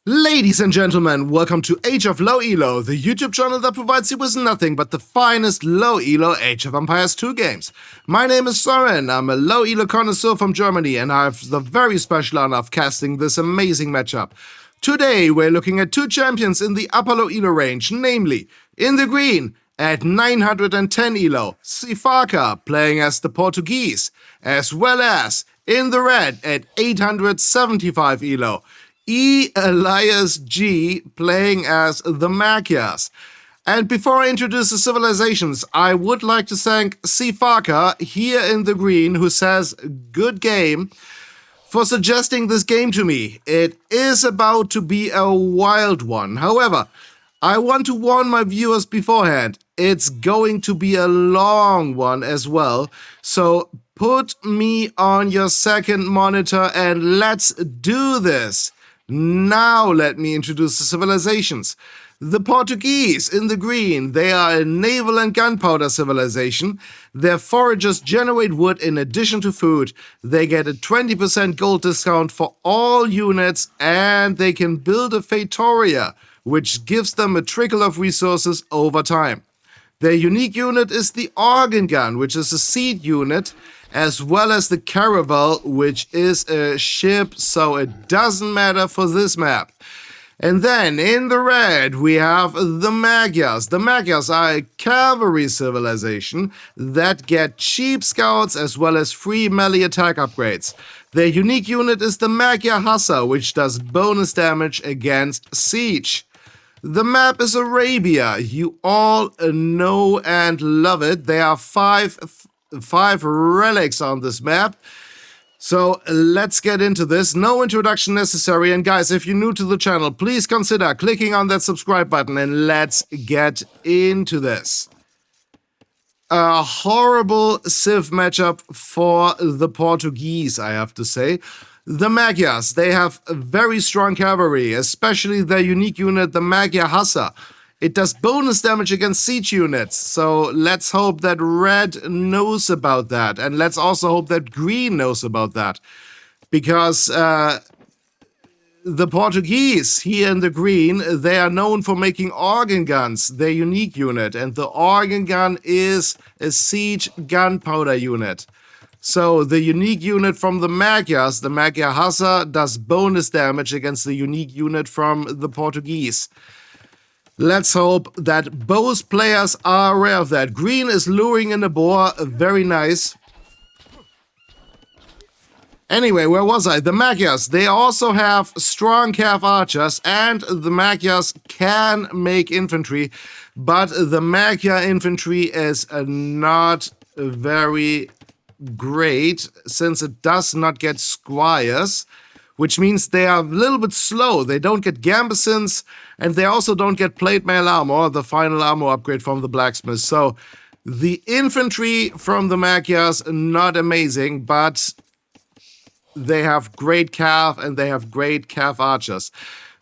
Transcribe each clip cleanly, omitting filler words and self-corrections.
Ladies and gentlemen, welcome to Age of Low Elo, the YouTube channel that provides you with nothing but the finest low elo Age of Empires 2 games. My name is Soren, I'm a low elo connoisseur from Germany, and I have the very special honor of casting this amazing matchup. Today we're looking at two champions in the upper low elo range, namely, in the green, at 910 elo, Sifaka playing as the Portuguese, as well as in the red at 875 elo, EAliasG playing as the Magyars. And before I introduce the civilizations, I would like to thank Sifaka here in the green, who says good game, for suggesting this game to me. It is about to be a wild one. However, I want to warn my viewers beforehand, it's going to be a long one as well, so put me on your second monitor and let's do this. Now let me introduce the civilizations. The Portuguese in the green, they are a naval and gunpowder civilization. Their foragers generate wood in addition to food. They get a 20% gold discount for all units, and they can build a Feitoria, which gives them a trickle of resources over time. Their unique unit is the organ gun, which is a seed unit, as well as the Caravel, which is a ship, so it doesn't matter for this map. And then, in the red, we have the Magyars. The Magyars are a cavalry civilization that get cheap scouts as well as free melee attack upgrades. Their unique unit is the Magyar Huszar, which does bonus damage against siege. The map is Arabia. You all know and love it. There are five relics on this map. So let's get into this. No introduction necessary. And guys, if you're new to the channel, please consider clicking on that subscribe button and let's get into this. A horrible civ matchup for the Portuguese, I have to say. The Magyars, they have a very strong cavalry, especially their unique unit, the Magyar Huszar. It does bonus damage against siege units, so let's hope that red knows about that, and let's also hope that green knows about that. Because the Portuguese, here in the green, they are known for making organ guns, their unique unit, and the organ gun is a siege gunpowder unit. So the unique unit from the Magyars, the Magyar Huszar, does bonus damage against the unique unit from the Portuguese. Let's hope that both players are aware of that. Green is luring in a boar, very nice. Anyway, where was I? The Magyars, they also have strong cav archers, and the Magyars can make infantry, but the Magyar infantry is not very great, since it does not get squires, which means they are a little bit slow. They don't get gambesons, and they also don't get plate mail armor, the final armor upgrade from the blacksmith. So the infantry from the Magyars, not amazing, but they have great cav and they have great cav archers.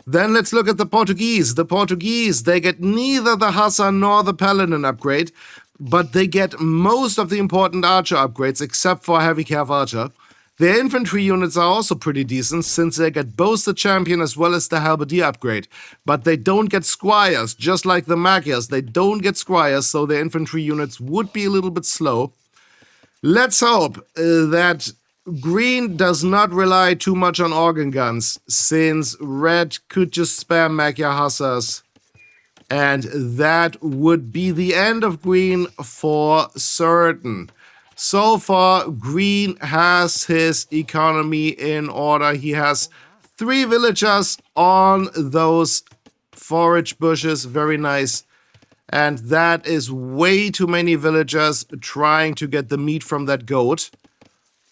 Then let's look at the Portuguese. The Portuguese, they get neither the Huszar nor the Paladin upgrade, but they get most of the important archer upgrades except for heavy cav archer. Their infantry units are also pretty decent, since they get both the champion as well as the halberdier upgrade. But they don't get squires, just like the Magyars. They don't get squires, so their infantry units would be a little bit slow. Let's hope that green does not rely too much on organ guns, since red could just spam Magyar Huszars. And that would be the end of green for certain. So far, green has his economy in order. He has 3 villagers on those forage bushes. Very nice. And that is way too many villagers trying to get the meat from that goat.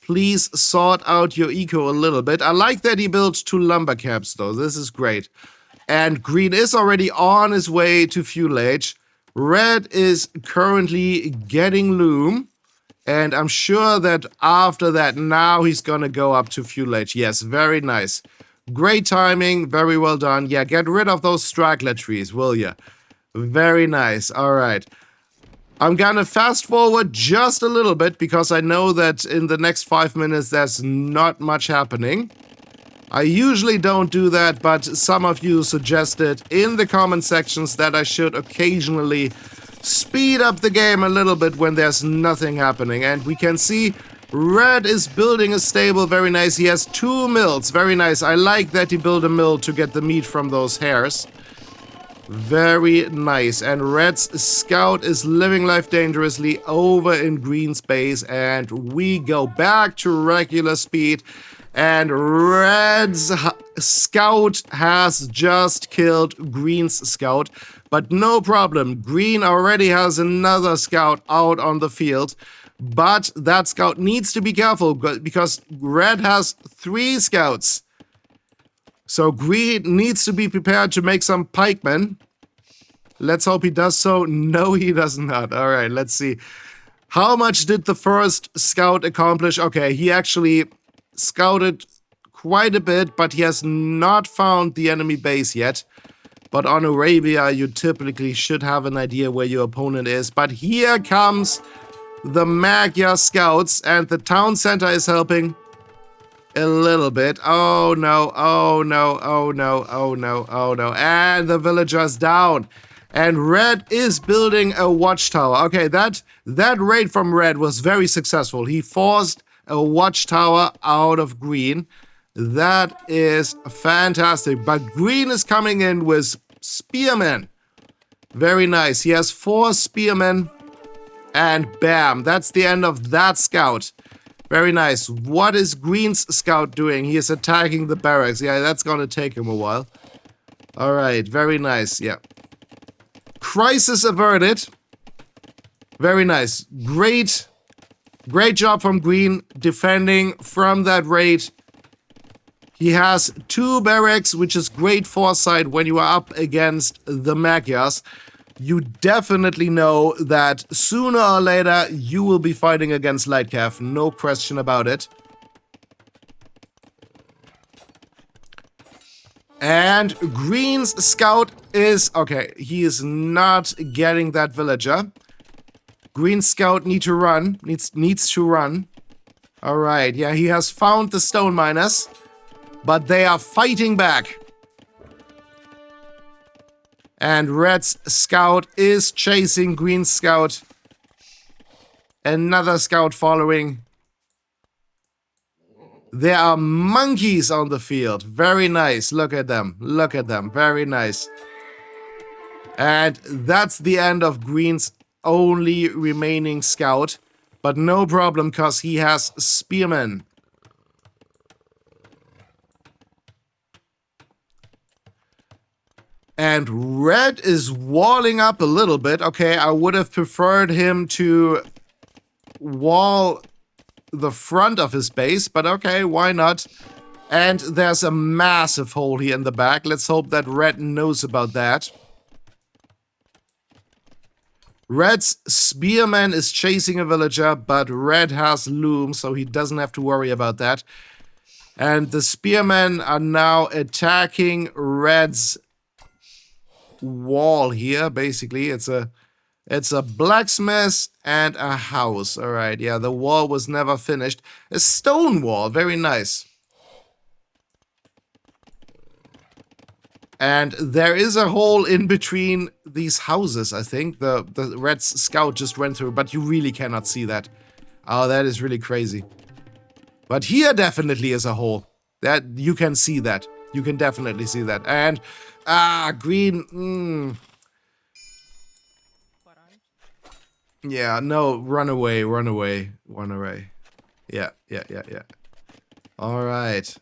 Please sort out your eco a little bit. I like that he built 2 lumber camps, though. This is great. And green is already on his way to fuel age. Red is currently getting loom. And I'm sure that after that, now he's gonna go up to fuel age. Yes, very nice. Great timing, very well done. Yeah, get rid of those straggler trees, will ya? Very nice, all right. I'm gonna fast forward just a little bit because I know that in the next 5 minutes there's not much happening. I usually don't do that, but some of you suggested in the comment sections that I should occasionally speed up the game a little bit when there's nothing happening. And we can see Red is building a stable, very nice. He has 2 mills, very nice. I like that he built a mill to get the meat from those hares. Very nice. And Red's scout is living life dangerously over in Green's base. And we go back to regular speed. And Red's scout has just killed Green's scout. But no problem. Green already has another scout out on the field. But that scout needs to be careful because Red has 3 scouts. So Green needs to be prepared to make some pikemen. Let's hope he does so. No, he does not. All right, let's see. How much did the first scout accomplish? Okay, he actually scouted quite a bit, but he has not found the enemy base yet. But on Arabia, you typically should have an idea where your opponent is. But here comes the Magyar scouts, and the town center is helping a little bit. Oh no, oh no, oh no, oh no, oh no. And the villager's down. And Red is building a watchtower. Okay, that raid from Red was very successful. He forced a watchtower out of Green. That is fantastic. But Green is coming in with spearmen. Very nice. He has 4 spearmen. And bam, that's the end of that scout. Very nice. What is Green's scout doing? He is attacking the barracks. Yeah, that's gonna take him a while. All right, very nice. Yeah. Crisis averted. Very nice. Great job from Green defending from that raid. He has 2 barracks, which is great foresight when you are up against the Magyars. You definitely know that sooner or later you will be fighting against Lightcav, no question about it. And Green's scout is... okay, he is not getting that villager. Green's scout needs to run. Alright, yeah, he has found the stone miners, but they are fighting back. And Red's scout is chasing Green's scout. Another scout following. There are monkeys on the field. Very nice. Look at them. Look at them. Very nice. And that's the end of Green's only remaining scout. But no problem, because he has spearmen. And Red is walling up a little bit. Okay, I would have preferred him to wall the front of his base, but okay, why not? And there's a massive hole here in the back. Let's hope that Red knows about that. Red's spearman is chasing a villager, but Red has loom, so he doesn't have to worry about that. And the spearmen are now attacking Red's wall here. Basically, it's a blacksmith and a house. All right, yeah, the wall was never finished. A stone wall, very nice. And there is a hole in between these houses, I think. The Red scout just went through, but you really cannot see that. Oh, that is really crazy. But here definitely is a hole. That you can see that. You can definitely see that. And Green. Yeah, no, run away, run away, run away. Yeah. All right.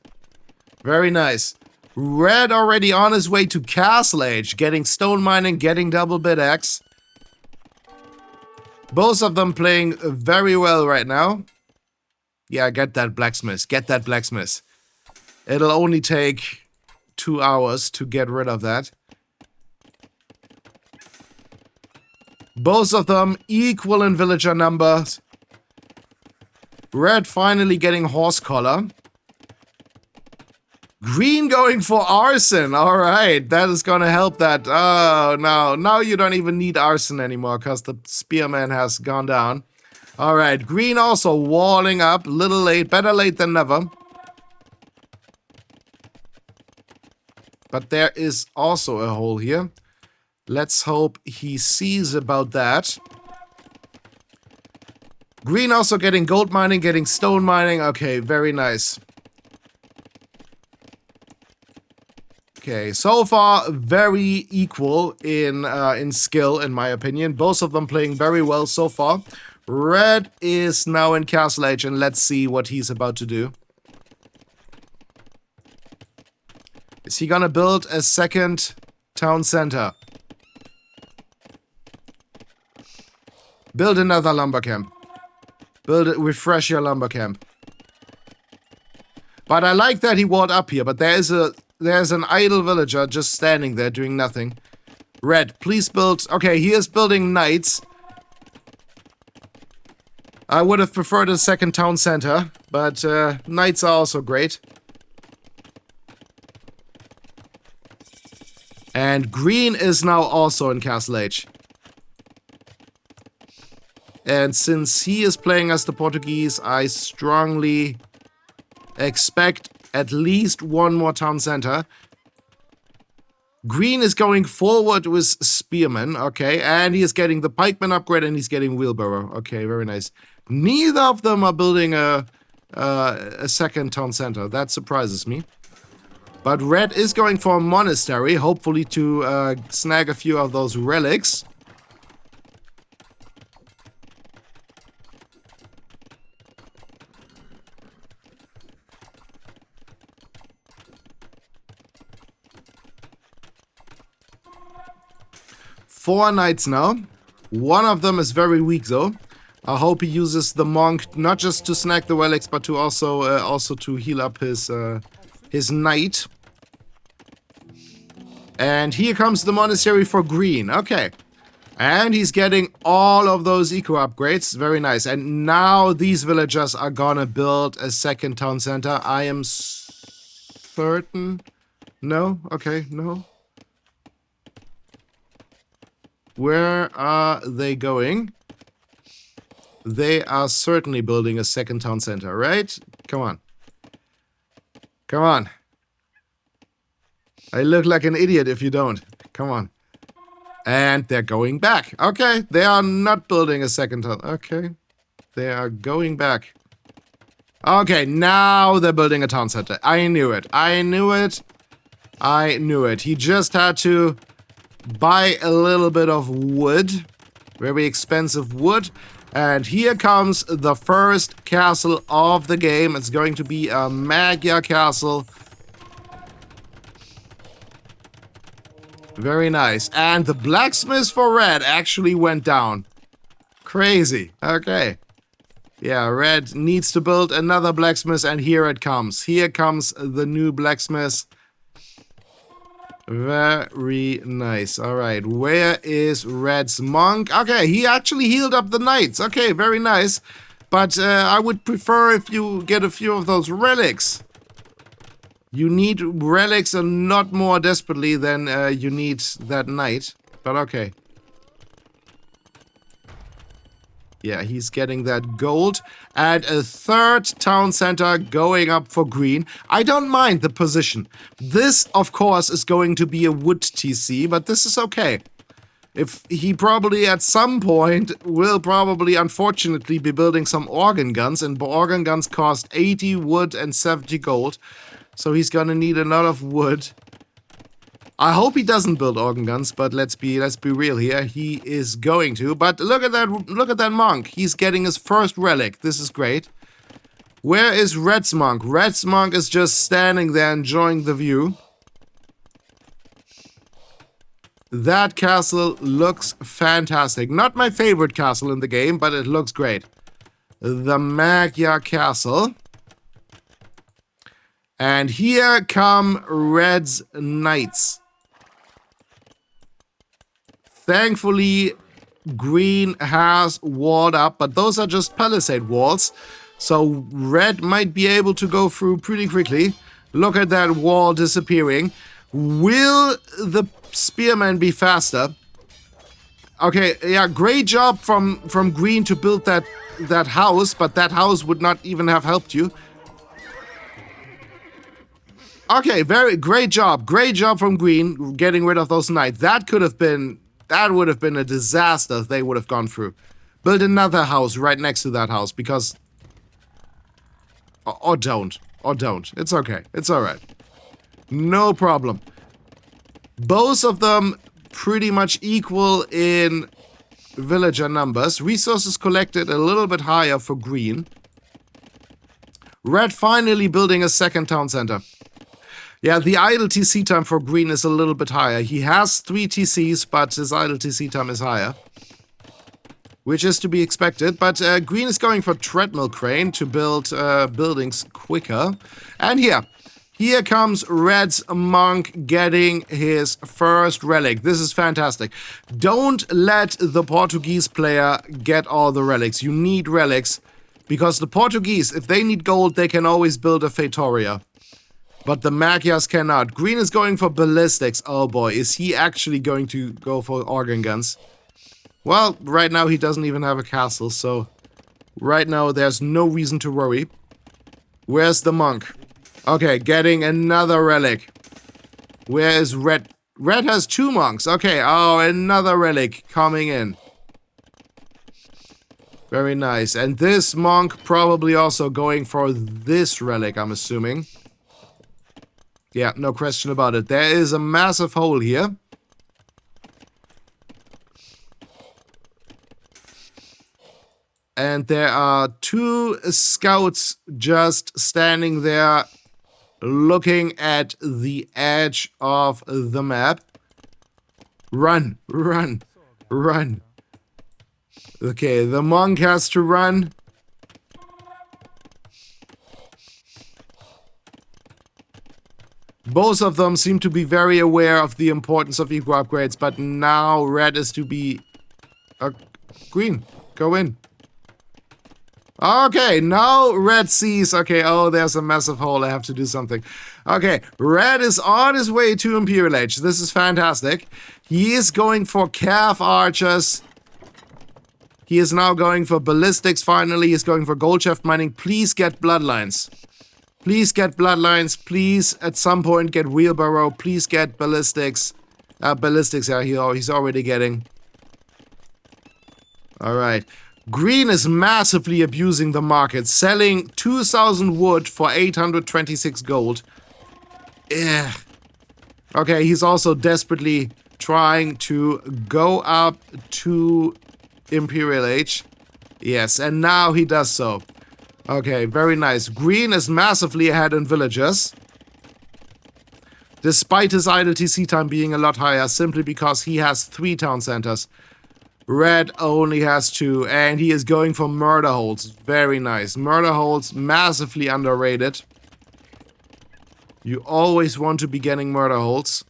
Very nice. Red already on his way to Castle Age, getting stone mining, getting double bit X. Both of them playing very well right now. Yeah, get that blacksmith, get that blacksmith. It'll only take 2 hours to get rid of that. Both of them equal in villager numbers. Red finally getting horse collar. Green going for arson. All right, that is gonna help that. Oh, no. Now you don't even need arson anymore because the spearman has gone down. All right, Green also walling up. Little late, better late than never. But there is also a hole here. Let's hope he sees about that. Green also getting gold mining, getting stone mining. Okay, very nice. Okay, so far very equal in skill, in my opinion. Both of them playing very well so far. Red is now in Castle Age, and let's see what he's about to do. Is he gonna build a second town center? Build another lumber camp. Build it, refresh your lumber camp. But I like that he walled up here, but there's an idle villager just standing there doing nothing. Red, please build... Okay, he is building knights. I would have preferred a second town center, but knights are also great. And green is now also in Castle Age. And since he is playing as the Portuguese, I strongly expect at least one more town center. Green is going forward with Spearman, okay, and he is getting the Pikeman upgrade and he's getting Wheelbarrow. Okay, very nice. Neither of them are building a second town center. That surprises me. But Red is going for a monastery, hopefully to snag a few of those relics. Four knights now. One of them is very weak though. I hope he uses the monk not just to snag the relics, but to also to heal up his knight. And here comes the monastery for green. Okay. And he's getting all of those eco upgrades. Very nice. And now these villagers are gonna build a second town center. I am certain. No? Okay, no. Where are they going? They are certainly building a second town center, right? Come on. Come on. I look like an idiot if you don't. Come on. And they're going back. Okay, they are not building a second town. Okay. They are going back. Okay, now they're building a town center. I knew it. I knew it. I knew it. He just had to buy a little bit of wood. Very expensive wood. And here comes the first castle of the game. It's going to be a Magyar castle. Very nice. And the blacksmith for Red actually went down. Crazy. Okay. Yeah, Red needs to build another blacksmith, and here it comes. Here comes the new blacksmith. Very nice. All right, where is Red's monk? Okay, he actually healed up the knights. Okay, very nice. But I would prefer if you get a few of those relics. You need relics and not more desperately than you need that knight. But okay. Yeah, he's getting that gold. And a third town center going up for green. I don't mind the position. This, of course, is going to be a wood TC, but this is okay. If he probably at some point will probably unfortunately be building some organ guns, and organ guns cost 80 wood and 70 gold. So he's gonna need a lot of wood. I hope he doesn't build organ guns, but let's be real here. He is going to. But look at that monk. He's getting his first relic. This is great. Where is Red's monk? Red's monk is just standing there enjoying the view. That castle looks fantastic. Not my favorite castle in the game, but it looks great. The Magyar castle. And here come Red's knights. Thankfully, green has walled up, but those are just palisade walls. So red might be able to go through pretty quickly. Look at that wall disappearing. Will the spearmen be faster? Okay, yeah, great job from green to build that house, but that house would not even have helped you. Okay, very great job. Great job from green getting rid of those knights. That would have been a disaster if they would have gone through. Build another house right next to that house because... Or don't. Or don't. It's okay. It's alright. No problem. Both of them pretty much equal in villager numbers. Resources collected a little bit higher for green. Red finally building a second town center. Yeah, the idle TC time for green is a little bit higher. He has 3 TCs, but his idle TC time is higher. Which is to be expected, but green is going for treadmill crane to build buildings quicker. And here comes Red's monk getting his first relic. This is fantastic. Don't let the Portuguese player get all the relics. You need relics, because the Portuguese, if they need gold, they can always build a Feitoria. But the Magyars cannot. Green is going for ballistics. Oh boy, is he actually going to go for organ guns? Well, right now he doesn't even have a castle, so right now there's no reason to worry. Where's the monk? Okay, getting another relic. Where is Red? Red has 2 monks. Okay, oh, another relic coming in. Very nice. And this monk probably also going for this relic, I'm assuming. Yeah, no question about it. There is a massive hole here. And there are 2 scouts just standing there looking at the edge of the map. Run, run, run. Okay, the monk has to run. Both of them seem to be very aware of the importance of eco upgrades, but now red is to be... green, go in. Okay, now red sees, okay, oh, there's a massive hole, I have to do something. Okay, red is on his way to Imperial Age. This is fantastic. He is going for calf archers. He is now going for ballistics, finally. He's going for gold shaft mining. Please get bloodlines. Please get bloodlines. Please, at some point, get wheelbarrow. Please get ballistics. Ballistics, yeah, he's already getting. Alright. Green is massively abusing the market, selling 2,000 wood for 826 gold. Ugh. Okay, he's also desperately trying to go up to Imperial Age. Yes, and now he does so. Okay, very nice. Green is massively ahead in villagers. Despite his idle TC time being a lot higher, simply because he has 3 town centers. Red only has 2, and he is going for murder holes. Very nice. Murder holes, massively underrated. You always want to be getting murder holes.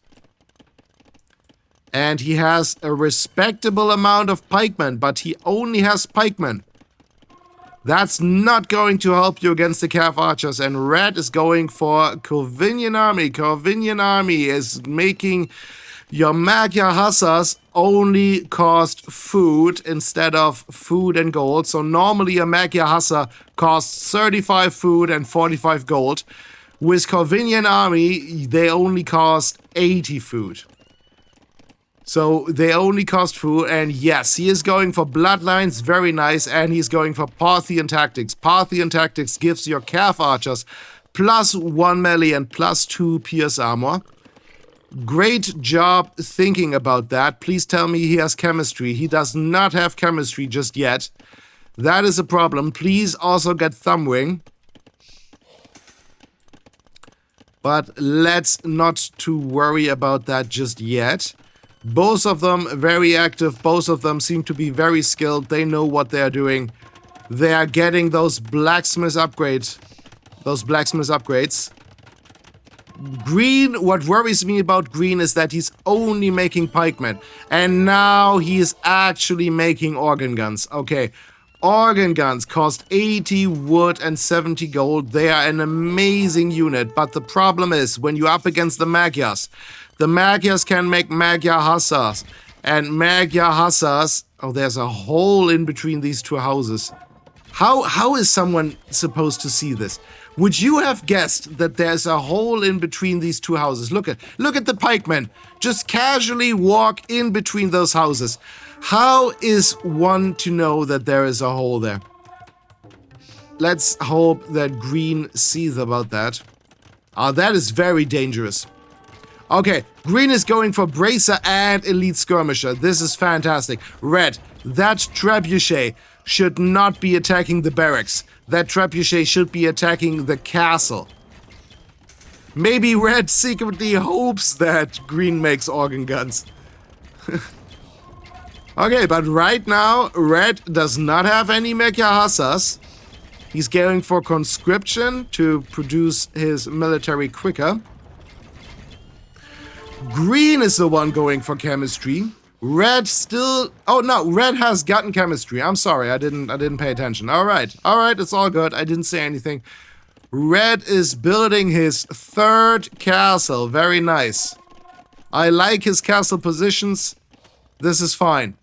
And he has a respectable amount of pikemen, but he only has pikemen. That's not going to help you against the calf archers, and red is going for Corvinian army. Corvinian army is making your Magyar Huszars only cost food instead of food and gold. So normally a Magyar Huszar costs 35 food and 45 gold. With Corvinian army, they only cost 80 food. So they only cost food, and yes, he is going for bloodlines, very nice, and he's going for Parthian tactics. Parthian tactics gives your calf archers +1 melee and +2 pierce armor. Great job thinking about that. Please tell me he has chemistry. He does not have chemistry just yet. That is a problem. Please also get Thumbwing. But let's not to worry about that just yet. Both of them very active. Both of them seem to be very skilled. They know what they are doing. They are getting those blacksmith upgrades. Green, what worries me about green is that he's only making pikemen. And now he is actually making organ guns. Okay, organ guns cost 80 wood and 70 gold. They are an amazing unit. But the problem is, when you're up against the Magyars can make Magyar Huszars. And Magyar Huszars... Oh, there's a hole in between these 2 houses. How is someone supposed to see this? Would you have guessed that there's a hole in between these two houses? Look at the pikemen. Just casually walk in between those houses. How is one to know that there is a hole there? Let's hope that green sees about that. That is very dangerous. Okay, green is going for Bracer and Elite Skirmisher. This is fantastic. Red, that trebuchet should not be attacking the barracks. That trebuchet should be attacking the castle. Maybe red secretly hopes that green makes organ guns. Okay, but right now, red does not have any Magyar Huszars. He's going for conscription to produce his military quicker. Green is the one going for chemistry. Red still... Oh, no, red has gotten chemistry. I'm sorry, I didn't pay attention. All right, it's all good. I didn't say anything. Red is building his third castle. Very nice. I like his castle positions. This is fine.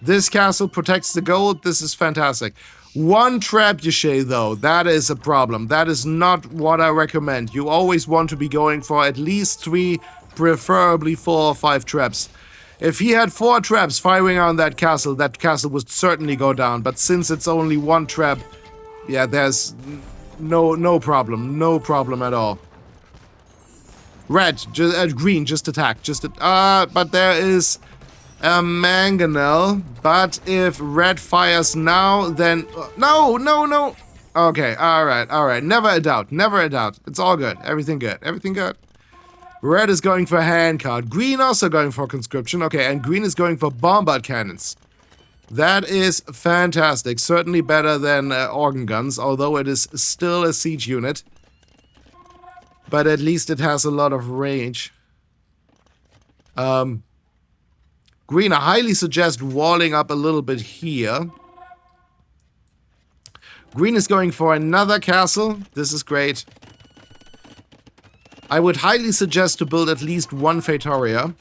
This castle protects the gold. This is fantastic. One trebuchet, though, that is a problem. That is not what I recommend. You always want to be going for at least 3, preferably 4 or 5 traps. If he had 4 traps firing on that castle would certainly go down. But since it's only 1 trap, yeah, there's no problem. No problem at all. Red, green, just attack. But there is a mangonel. But if red fires now, then... No! Okay, alright. Never a doubt. It's all good. Everything good. Red is going for handcart. Green also going for conscription. Okay, and green is going for bombard cannons. That is fantastic. Certainly better than organ guns, although it is still a siege unit. But at least it has a lot of range. Green, I highly suggest walling up a little bit here. Green is going for another castle. This is great. I would highly suggest to build at least 1 Feitoria.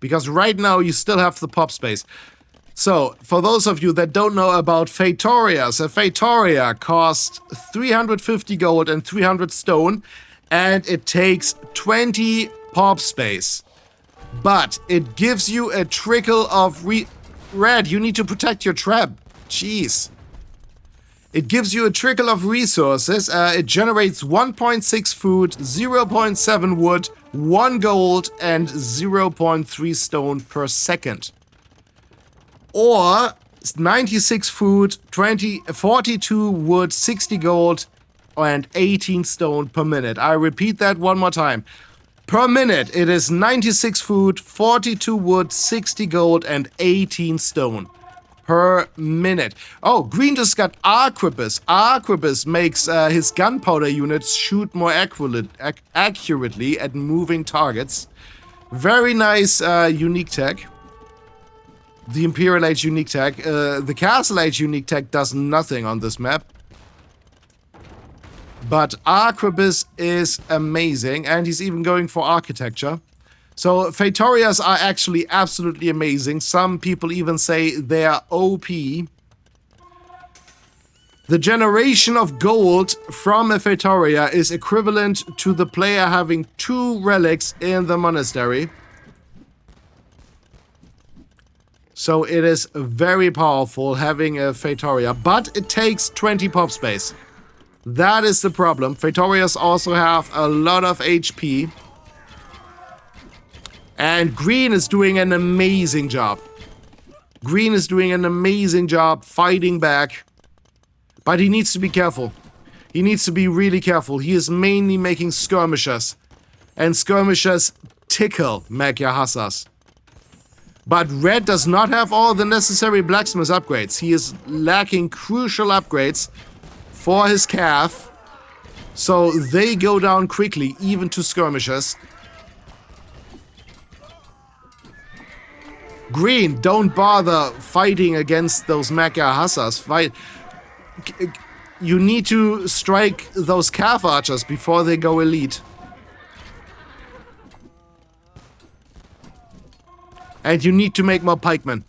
Because right now you still have the pop space. So, for those of you that don't know about Feitorias, a Feitoria costs 350 gold and 300 stone. And it takes 20 pop space. But it gives you a trickle of Red, you need to protect your trap. Jeez. It gives you a trickle of resources. It generates 1.6 food, 0.7 wood, 1 gold, and 0.3 stone per second. Or 96 food, 42 wood, 60 gold, and 18 stone per minute. I repeat that one more time. Per minute, it is 96 food, 42 wood, 60 gold, and 18 stone. Per minute. Oh, green just got Arquebus. Arquebus makes his gunpowder units shoot more accurately at moving targets. Very nice unique tech. The Imperial Age unique tech. The Castle Age unique tech does nothing on this map. But Arquebus is amazing, and he's even going for architecture. So, Feitorias are actually absolutely amazing. Some people even say they are OP. The generation of gold from a Feitoria is equivalent to the player having 2 relics in the monastery. So, it is very powerful having a Feitoria, but it takes 20 pop space. That is the problem. Feitorias also have a lot of HP. And green is doing an amazing job. Green is doing an amazing job fighting back. But he needs to be careful. He needs to be really careful. He is mainly making skirmishers. And skirmishers tickle Magyar Huszars. But red does not have all the necessary blacksmith upgrades. He is lacking crucial upgrades for his calf. So they go down quickly, even to skirmishers. Green, don't bother fighting against those Magyar Huszars. You need to strike those calf archers before they go elite. And you need to make more pikemen.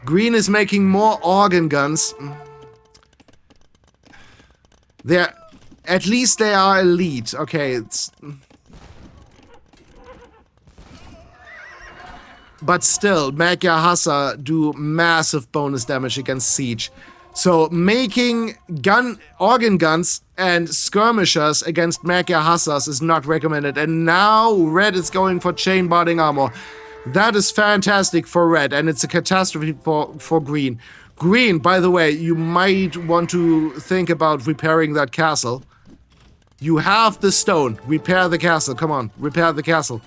Green is making more organ guns. They're... At least they are elite. Okay, it's... But still, Magyar Huszar do massive bonus damage against siege. So making organ guns and skirmishers against Magyar Huszars is not recommended. And now red is going for chain barding armor. That is fantastic for red, and it's a catastrophe for green. Green, by the way, you might want to think about repairing that castle. You have the stone. Repair the castle. Come on, repair the castle.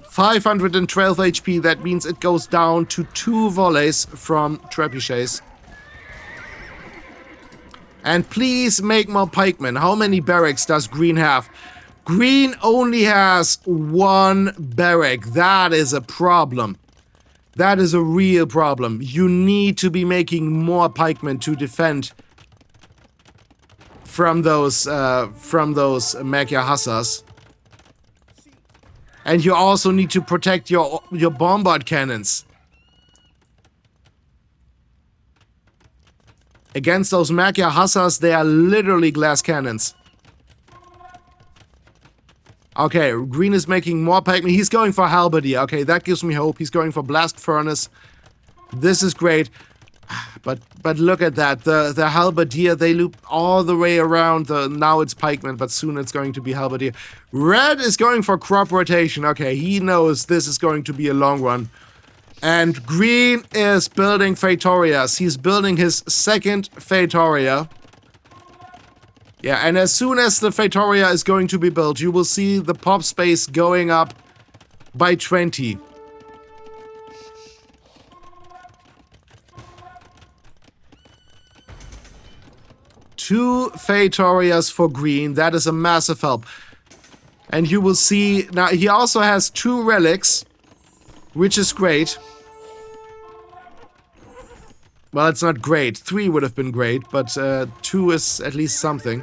512 HP, that means it goes down to 2 volleys from trebuchets. And please make more pikemen. How many barracks does green have? Green only has 1 barrack. That is a problem. That is a real problem. You need to be making more pikemen to defend from those Magyar Huszars. And you also need to protect your bombard cannons. Against those Magyar Huszars, they are literally glass cannons. Okay, green is making more pikemen. He's going for halberdier. Okay, that gives me hope. He's going for blast furnace. This is great. But look at that. The halberdier, they loop all the way around. Now it's pikemen, but soon it's going to be halberdier. Red is going for crop rotation. Okay, he knows this is going to be a long run. And green is building Feitorias. He's building his second Feitoria. Yeah, and as soon as the Feitoria is going to be built, you will see the pop space going up by 20. Two Feitorias for green. That is a massive help. And you will see... Now, he also has 2 relics, which is great. Well, it's not great. 3 would have been great, but 2 is at least something.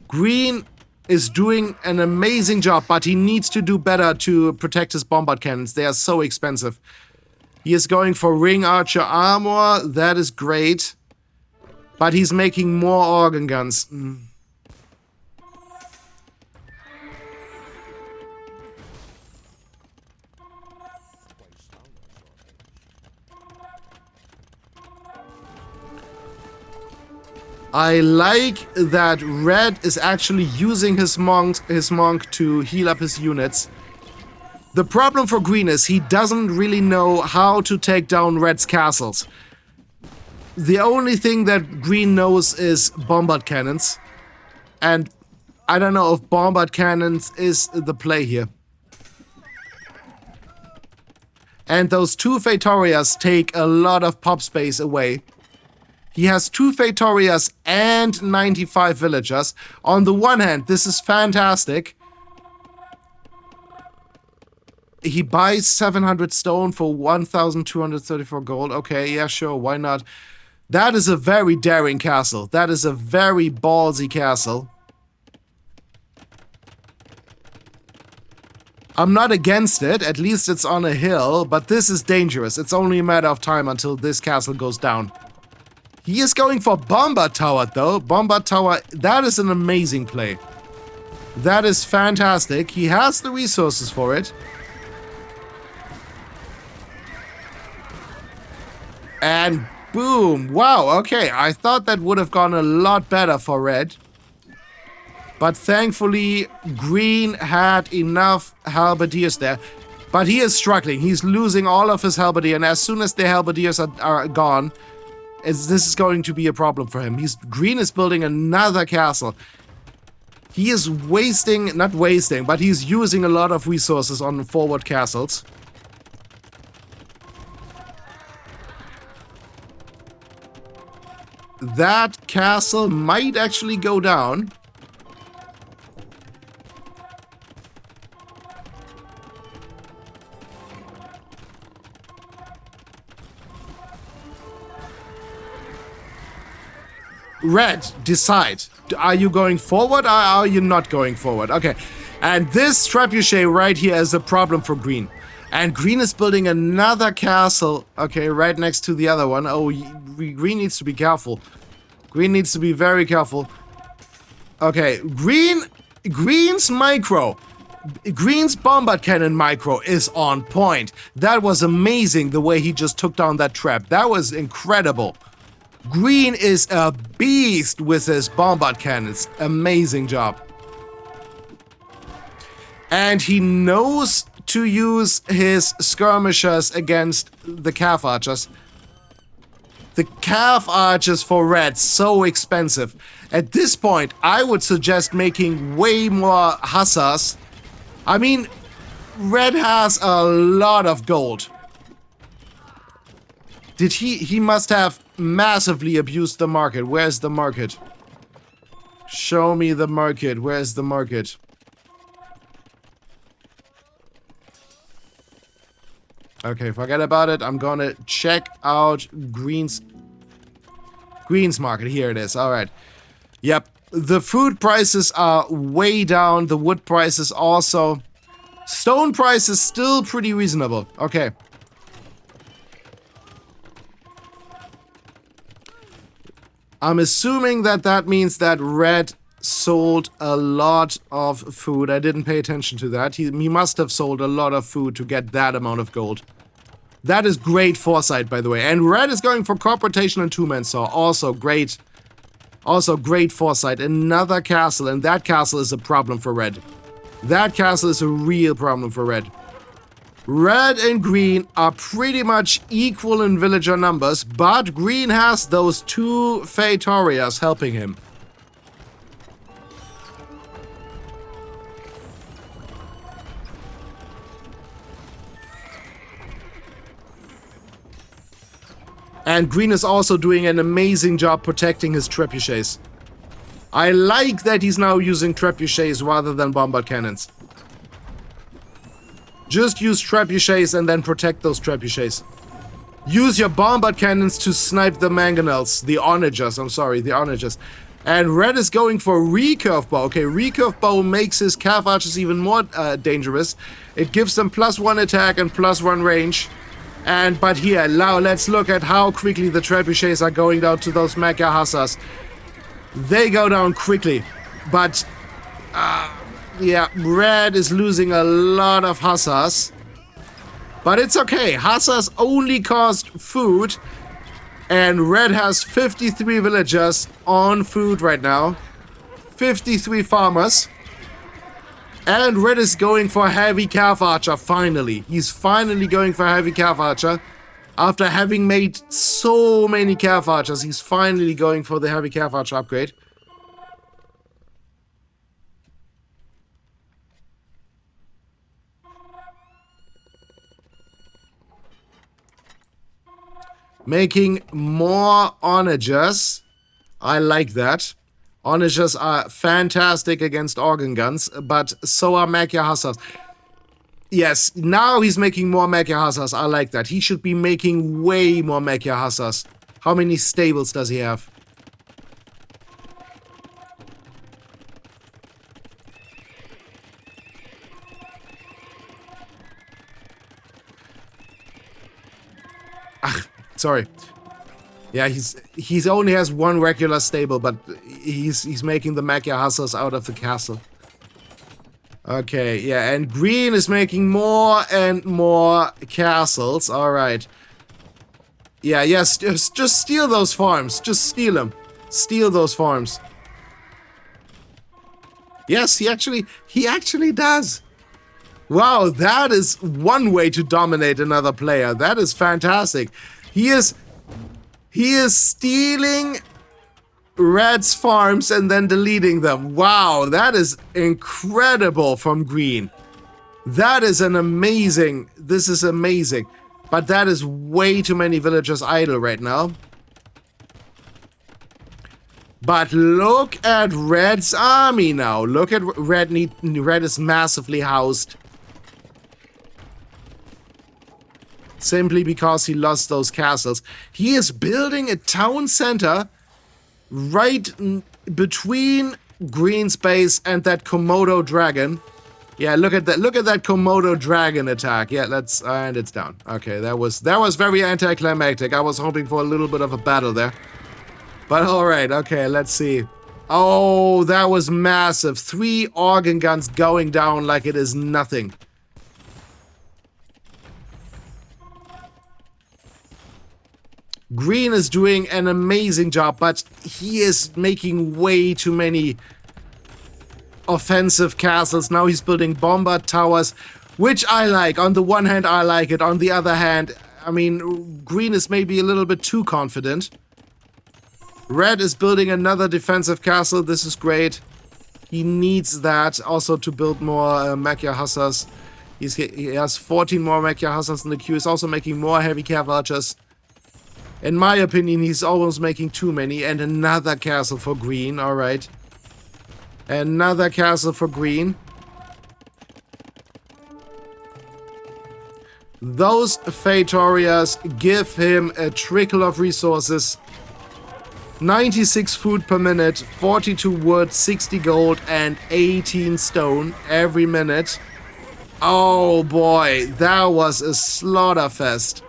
Green is doing an amazing job, but he needs to do better to protect his bombard cannons. They are so expensive. He is going for ring archer armor. That is great. But he's making more organ guns. I like that red is actually using his monk to heal up his units. The problem for green is he doesn't really know how to take down red's castles. The only thing that green knows is bombard cannons. And I don't know if bombard cannons is the play here. And those 2 Feitorias take a lot of pop space away. He has 2 Feitorias and 95 villagers. On the one hand, this is fantastic. He buys 700 stone for 1,234 gold. Okay, yeah, sure, why not? That is a very daring castle. That is a very ballsy castle. I'm not against it. At least it's on a hill, but this is dangerous. It's only a matter of time until this castle goes down. He is going for Bombard Tower, though. Bombard Tower, that is an amazing play. That is fantastic. He has the resources for it. And boom. Wow, okay. I thought that would have gone a lot better for red. But thankfully, green had enough halberdiers there. But he is struggling. He's losing all of his halberdier. And as soon as the halberdiers are gone, this is going to be a problem for him. Green is building another castle. He is not wasting, but he's using a lot of resources on forward castles. That castle might actually go down. Red, decide. Are you going forward or are you not going forward? Okay. And this trebuchet right here is a problem for green. And green is building another castle. Okay, right next to the other one. Oh, green needs to be careful. Green needs to be very careful. Okay, green's micro. Green's bombard cannon micro is on point. That was amazing the way he just took down that trap. That was incredible. Green is a beast with his bombard cannons. Amazing job. And he knows to use his skirmishers against the calf archers. The calf archers for red, so expensive. At this point, I would suggest making way more hussars. I mean, red has a lot of gold. He must have massively abused the market. Where's the market? Show me the market. Where's the market? Okay, forget about it. I'm gonna check out Green's market. Here it is. All right. Yep. The food prices are way down. The wood prices also. Stone price is still pretty reasonable. Okay. I'm assuming that means that red sold a lot of food. I didn't pay attention to that. He must have sold a lot of food to get that amount of gold. That is great foresight, by the way. And red is going for crop rotation and two-man saw. Also great foresight. Another castle, and that castle is a problem for red. That castle is a real problem for red. Red and green are pretty much equal in villager numbers, but green has those two Feitorias helping him. And green is also doing an amazing job protecting his trebuchets. I like that he's now using trebuchets rather than bombard cannons. Just use trebuchets and then protect those trebuchets. Use your bombard cannons to snipe the mangonels. The onagers, I'm sorry, the onagers. And red is going for recurve bow. Okay, recurve bow makes his calf archers even more dangerous. It gives them +1 attack and +1 range. But here, now let's look at how quickly the trebuchets are going down to those Magyar hussars. They go down quickly. But, yeah, red is losing a lot of hussars. But it's okay. Hussars only cost food. And red has 53 villagers on food right now. 53 farmers. And red is going for heavy calf archer, finally. He's finally going for heavy calf archer. After having made so many calf archers, he's finally going for the heavy calf archer upgrade. Making more onagers. I like that. Onagers are fantastic against organ guns, but so are Magyar hussars. Yes, now he's making more Magyar hussars. I like that. He should be making way more Magyar hussars. How many stables does he have? Sorry. Yeah, he's only has one regular stable, but he's making the Magyar hussars out of the castle. Okay, yeah, and green is making more and more castles. All right. Yeah, yes, just steal those farms. Just steal them. Steal those farms. Yes, he actually does. Wow, that is one way to dominate another player. That is fantastic. He is stealing red's farms and then deleting them. Wow, that is incredible from green. That is an amazing... This is amazing. But that is way too many villagers idle right now. But look at red's army now. Look at red. Red is massively housed. Simply because he lost those castles. He is building a town center right between green's base and that Komodo dragon. Yeah, look at that. Look at that Komodo dragon attack. Yeah, that's and it's down. Okay, that was very anticlimactic. I was hoping for a little bit of a battle there. But all right, okay, let's see. Oh, that was massive. 3 organ guns going down like it is nothing. Green is doing an amazing job, but he is making way too many offensive castles. Now he's building bombard towers, which I like. On the one hand, I like it. On the other hand, I mean, green is maybe a little bit too confident. Red is building another defensive castle. This is great. He needs that also to build more Magyar Hussars. He has 14 more Magyar Hussars in the queue. He's also making more heavy cav archers. In my opinion, he's almost making too many. And another castle for green. All right. Another castle for green. Those Feitorias give him a trickle of resources. 96 food per minute, 42 wood, 60 gold, and 18 stone every minute. Oh boy, that was a slaughterfest.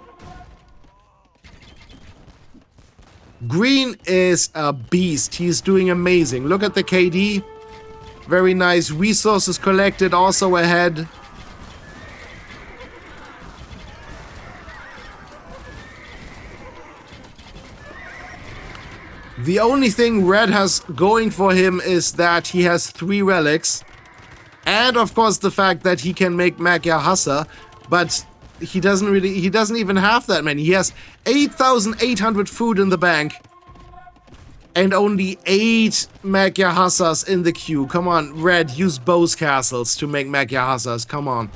Green is a beast. He's doing amazing. Look at the KD. Very nice. Resources collected also ahead. The only thing Red has going for him is that he has 3 relics. And of course the fact that he can make Magyar Hussar, but he doesn't even have that many. He has 8,800 food in the bank. And only 8 Magyar Hussars in the queue. Come on, Red, use both castles to make Magyar Hussars. Come on.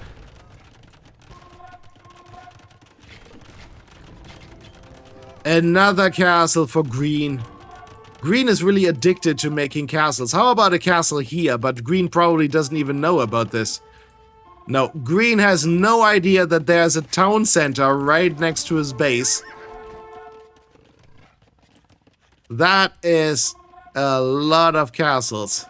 Another castle for green. Green is really addicted to making castles. How about a castle here? But green probably doesn't even know about this. No, green has no idea that there's a town center right next to his base. That is a lot of castles.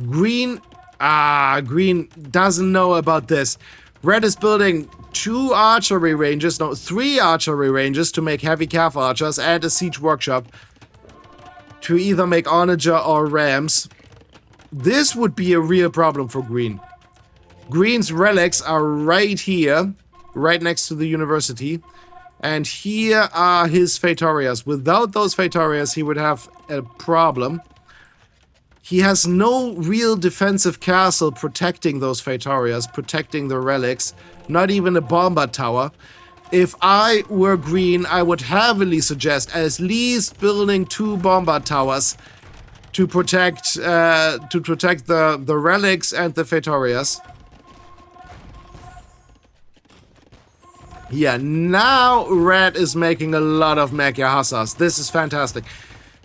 Green doesn't know about this. Red is building 2 archery ranges, no, 3 archery ranges to make heavy cav archers and a siege workshop to either make onager or rams. This would be a real problem for green. Green's relics are right here, right next to the university. And here are his Feitorias. Without those Feitorias, he would have a problem. He has no real defensive castle protecting those Feitorias, protecting the relics, not even a bombard tower. If I were green, I would heavily suggest at least building 2 bombard towers to protect the relics and the Feitorias. Yeah, now Red is making a lot of Magyar Hussars. This is fantastic.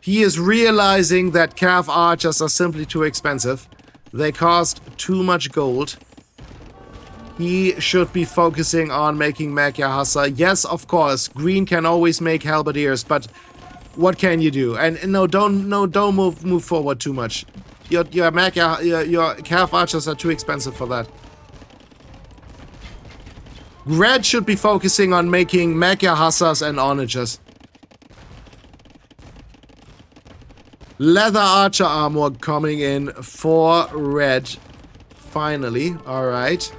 He is realizing that cav archers are simply too expensive. They cost too much gold. He should be focusing on making Magyar Hussar. Yes, of course, green can always make halberdiers, but what can you do? And no, don't move forward too much. Your cav archers are too expensive for that. Red should be focusing on making Magyar Hussars and onagers. Leather archer armor coming in for red. Finally. Alright.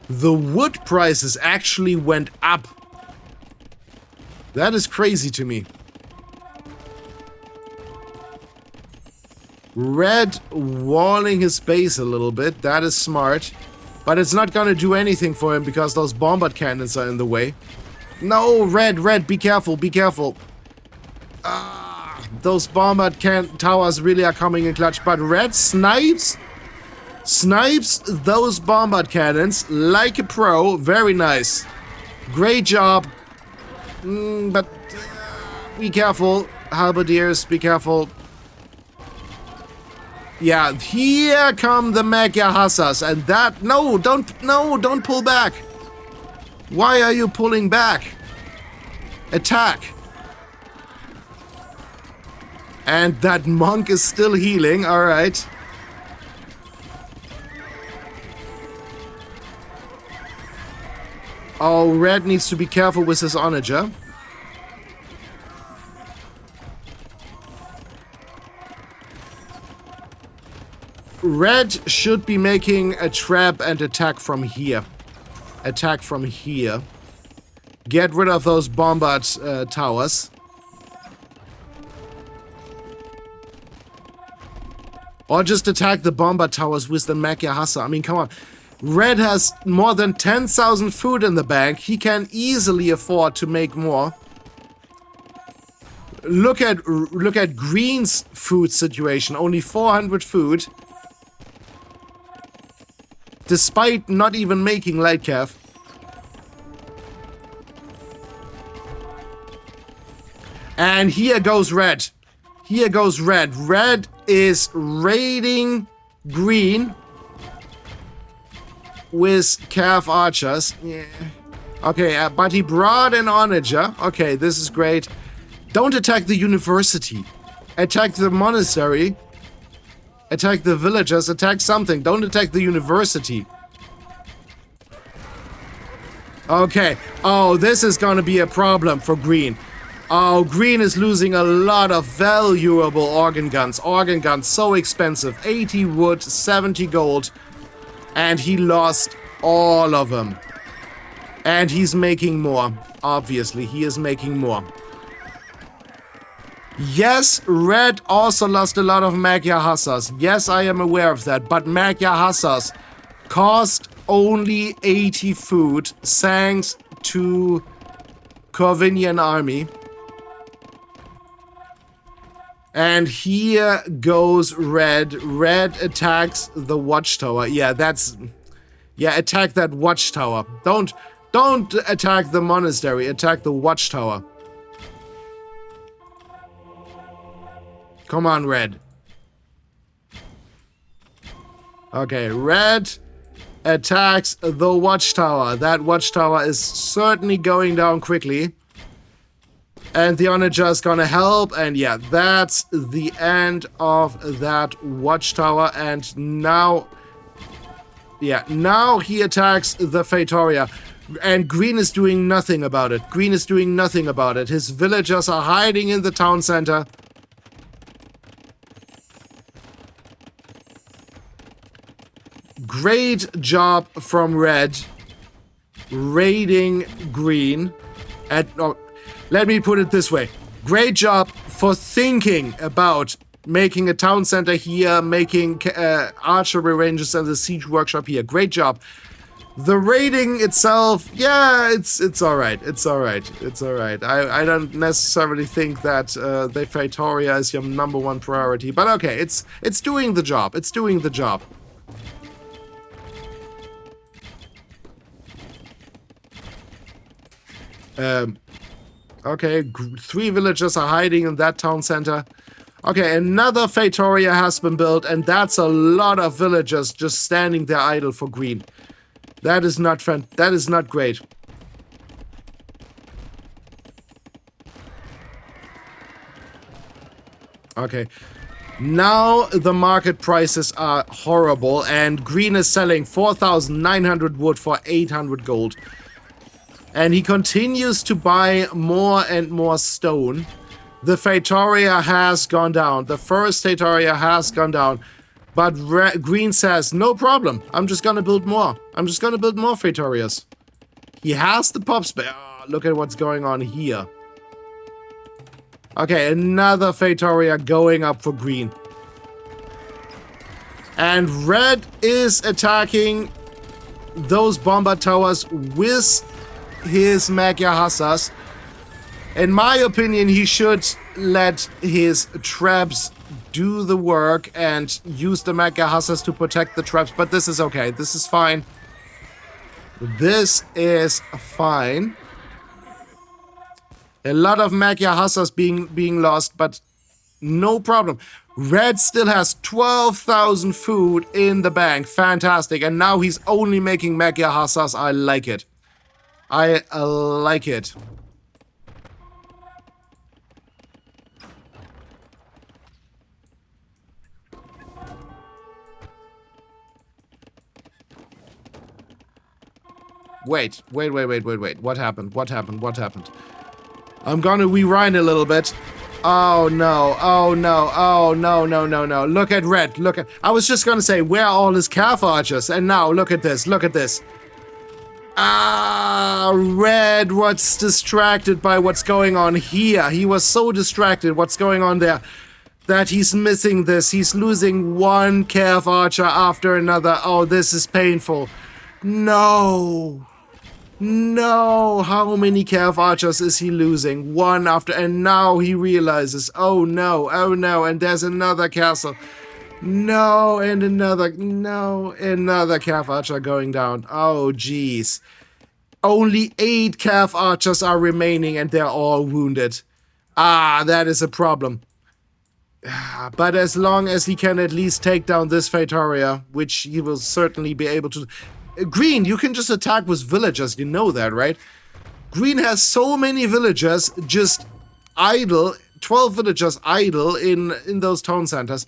The wood prices actually went up. That is crazy to me. Red walling his base a little bit. That is smart. But it's not gonna do anything for him because those bombard cannons are in the way. No, red, be careful, be careful. Those bombard towers really are coming in clutch, but red snipes those bombard cannons like a pro. Very nice. Great job. But be careful, halberdiers, be careful. Yeah, here come the Magyar Huszars, and that... No, don't pull back. Why are you pulling back? Attack. And that monk is still healing, alright. Oh, Red needs to be careful with his onager. Red should be making a trap and attack from here. Attack from here. Get rid of those bombard towers. Or just attack the bombard towers with the Magyar Huszar. I mean, come on. Red has more than 10,000 food in the bank. He can easily afford to make more. Look at Green's food situation. Only 400 food. Despite not even making light cav. And here goes Red. Here goes Red. Red is raiding Green with cav archers. Yeah. Okay, but he brought an onager. Okay, this is great. Don't attack the university. Attack the monastery. Attack the villagers. Attack something. Don't attack the university. Okay. Oh, this is gonna be a problem for Green. Oh, Green is losing a lot of valuable organ guns. Organ guns, so expensive. 80 wood, 70 gold. And he lost all of them. And he's making more. Obviously, he is making more. Yes, Red also lost a lot of Magyar Huszars. Yes, I am aware of that. But Magyar Huszars cost only 80 food thanks to Corvinian army. And here goes Red. Red attacks the watchtower. Yeah, that's... Yeah, attack that watchtower. Don't attack the monastery. Attack the watchtower. Come on, Red. Okay, Red attacks the watchtower. That watchtower is certainly going down quickly. And the onager is gonna help. And yeah, that's the end of that watchtower. And now... Yeah, now he attacks the Feitoria. And Green is doing nothing about it. Green is doing nothing about it. His villagers are hiding in the town center. Great job from Red. Raiding Green. And, oh, let me put it this way. Great job for thinking about making a town center here, making archery ranges and the siege workshop here. Great job. The raiding itself, yeah, it's alright. It's alright. It's alright. I don't necessarily think that the Feitoria is your #1 priority. But okay, it's doing the job. It's doing the job. Okay, 3 villagers are hiding in that town center. Okay, another Feitoria has been built, and that's a lot of villagers just standing there idle for Green. That is not that is not great. Okay. Now the market prices are horrible, and Green is selling 4,900 wood for 800 gold. And he continues to buy more and more stone. The Feitoria has gone down. The first Feitoria has gone down. But Green says, no problem. I'm just gonna build more. I'm just gonna build more Feitorias. He has the pop space. Oh, look at what's going on here. Okay, another Feitoria going up for Green. And Red is attacking those bomber towers with his Magyar Huszars. In my opinion, he should let his traps do the work and use the Magyar Huszars to protect the traps, but this is okay. This is fine. This is fine. A lot of Magyar Huszars being lost, but no problem. Red still has 12,000 food in the bank. Fantastic. And now he's only making Magyar Huszars. I like it. I like it. Wait. What happened? I'm gonna rewind a little bit. Oh no. No. Look at Red. I was just gonna say, where are all his calf archers? And now, look at this. Red was distracted by what's going on here. He was so distracted what's going on there that he's missing this. He's losing one calf archer after another. Oh, this is painful. No, how many calf archers is he losing? One after, and now he realizes, oh no, and there's another castle. No, and another calf archer going down. Oh, jeez. Only 8 calf archers are remaining and they're all wounded. That is a problem. But as long as he can at least take down this Feitoria, which he will certainly be able to. Green, you can just attack with villagers, you know that, right? Green has so many villagers just idle, 12 villagers idle in those town centers.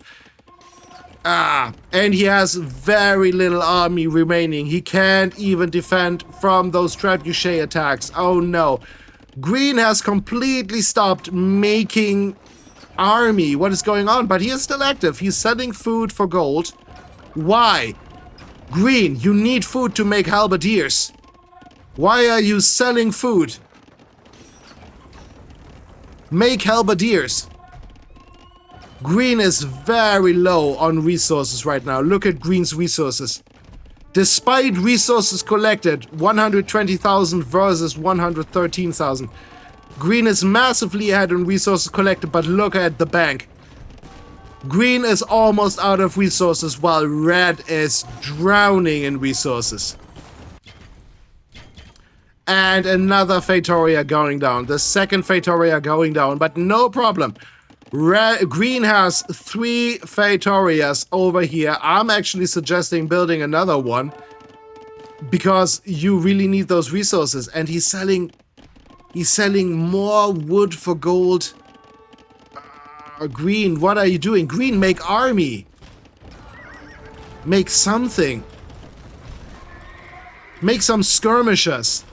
And he has very little army remaining. He can't even defend from those trebuchet attacks. Oh no. Green has completely stopped making army. What is going on? But he is still active. He's selling food for gold. Why? Green, you need food to make halberdiers. Why are you selling food? Make halberdiers. Green is very low on resources right now. Look at Green's resources. Despite resources collected, 120,000 versus 113,000. Green is massively ahead on resources collected, but look at the bank. Green is almost out of resources while Red is drowning in resources. And another Feitoria going down. The second Feitoria going down, but no problem. Green has 3 Feitorias over here. I'm actually suggesting building another one because you really need those resources. And he's selling more wood for gold. Green, what are you doing? Green, make army. Make something. Make some skirmishers.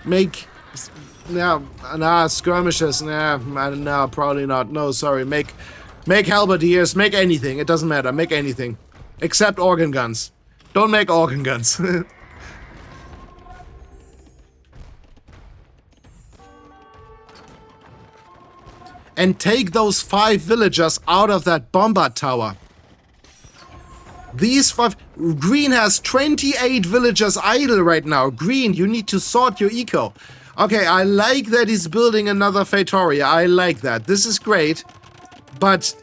Make... skirmishers. No, probably not. No, sorry. Make halberdiers. Make anything. It doesn't matter. Make anything. Except organ guns. Don't make organ guns. And take those 5 villagers out of that bombard tower. These 5... Green has 28 villagers idle right now. Green, you need to sort your eco. Okay, I like that he's building another Feitoria. I like that. This is great. But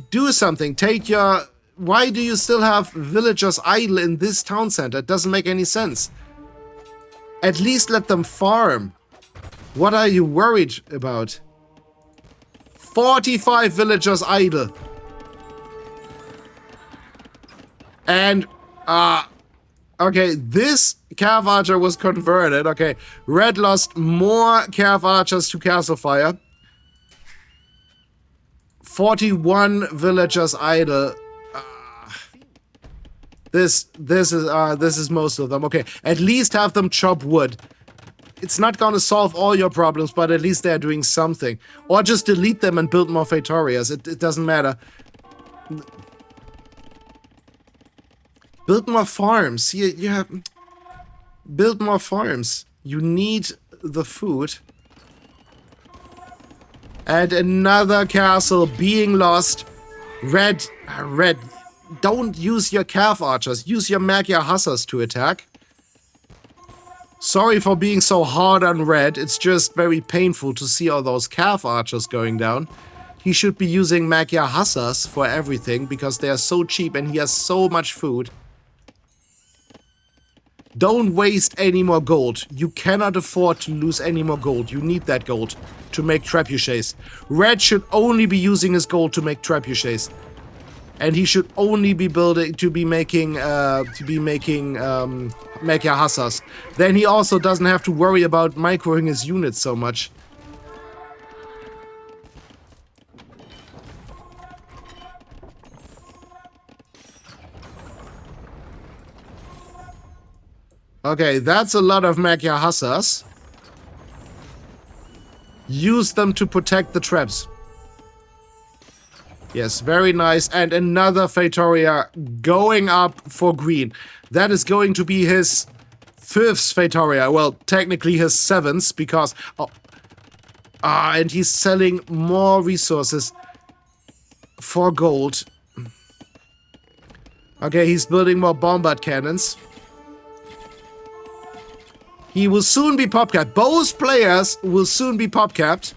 do something. Take your... Why do you still have villagers idle in this town center? It doesn't make any sense. At least let them farm. What are you worried about? 45 villagers idle. And, okay, this calf archer was converted. Okay, Red lost more calf archers to Castle Fire. 41 villagers idle. This is most of them. Okay, at least have them chop wood. It's not gonna solve all your problems, but at least they're doing something. Or just delete them and build more Feitorias. It doesn't matter. Build more farms. You have... Build more farms. You need the food. And another castle being lost. Red, don't use your calf archers. Use your Magyar Huszars to attack. Sorry for being so hard on Red. It's just very painful to see all those calf archers going down. He should be using Magyar Huszars for everything because they are so cheap and he has so much food. Don't waste any more gold. You cannot afford to lose any more gold. You need that gold to make trebuchets. Red should only be using his gold to make trebuchets. And he should only be making Magyar Huszars. Then he also doesn't have to worry about microing his units so much. Okay, that's a lot of Magyar Huszars. Use them to protect the traps. Yes, very nice. And another Feitoria going up for green. That is going to be his 5th Feitoria. Well, technically his 7th, because... and he's selling more resources for gold. Okay, he's building more bombard cannons. He will soon be pop-capped. Both players will soon be pop-capped.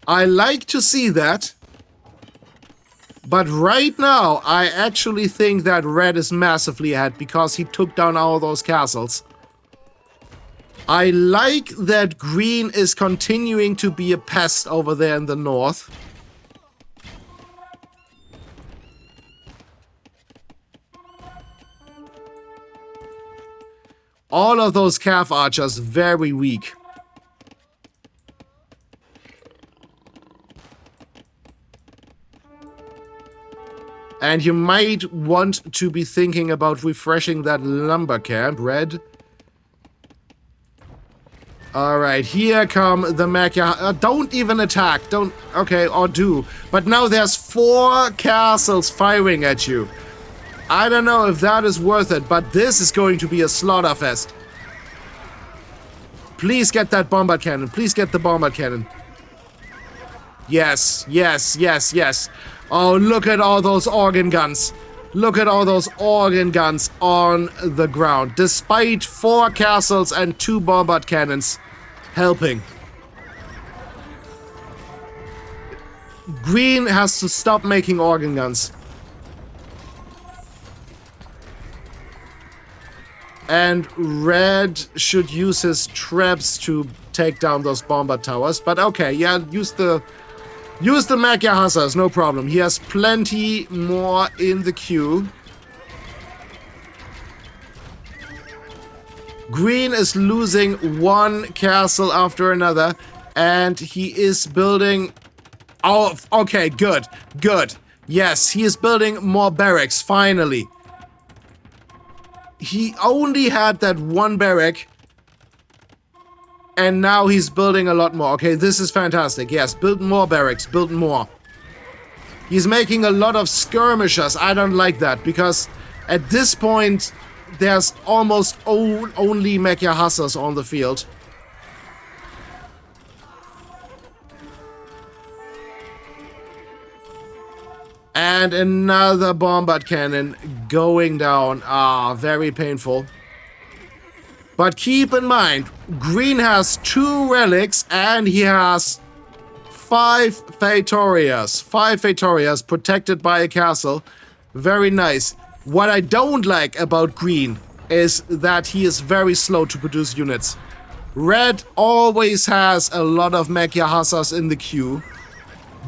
I like to see that. But right now, I actually think that red is massively ahead because he took down all those castles. I like that green is continuing to be a pest over there in the north. All of those calf archers very weak. And you might want to be thinking about refreshing that lumber camp, red. Alright, here come the Magyar. Don't even attack. Don't. Okay, or do. But now there's 4 castles firing at you. I don't know if that is worth it, but this is going to be a slaughterfest. Please get that bombard cannon. Please get the bombard cannon. Yes, yes, yes, yes. Oh, look at all those organ guns. Look at all those organ guns on the ground. Despite 4 castles and 2 bombard cannons helping. Green has to stop making organ guns. And red should use his traps to take down those bombard towers. But okay, yeah, use the Magyar Huszars, no problem. He has plenty more in the queue. Green is losing 1 castle after another. And he is building... Oh, okay, good, good. Yes, he is building more barracks, finally. He only had that 1 barrack. And now he's building a lot more. Okay, this is fantastic. Yes, build more barracks, build more. He's making a lot of skirmishers. I don't like that, because at this point, there's almost only Magyar Huszars on the field. And another bombard cannon going down. Ah, very painful. But keep in mind, green has 2 relics and he has 5 Feitorias. 5 Feitorias protected by a castle. Very nice. What I don't like about green is that he is very slow to produce units. Red always has a lot of Magyar Huszars in the queue.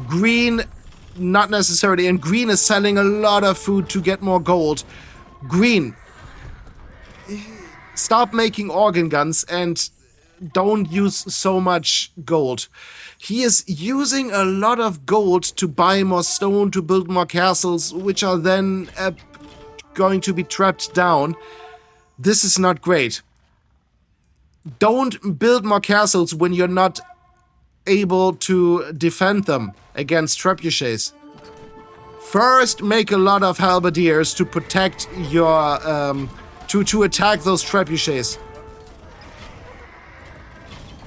Green, not necessarily. And green is selling a lot of food to get more gold. Green, stop making organ guns and don't use so much gold. He is using a lot of gold to buy more stone, to build more castles, which are then going to be trapped down. This is not great. Don't build more castles when you're not able to defend them against trebuchets. First, make a lot of halberdiers to protect your... to attack those trebuchets.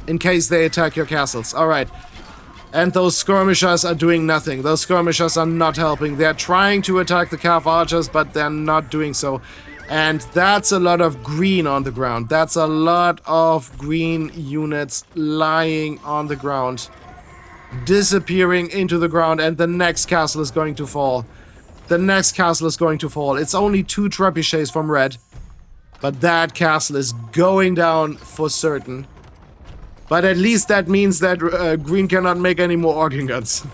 In case they attack your castles. Alright. And those skirmishers are doing nothing. Those skirmishers are not helping. They're trying to attack the calf archers, but they're not doing so. And that's a lot of green on the ground. That's a lot of green units lying on the ground. Disappearing into the ground, and the next castle is going to fall. The next castle is going to fall. It's only 2 trebuchets from red. But that castle is going down for certain. But at least that means that green cannot make any more organ guns.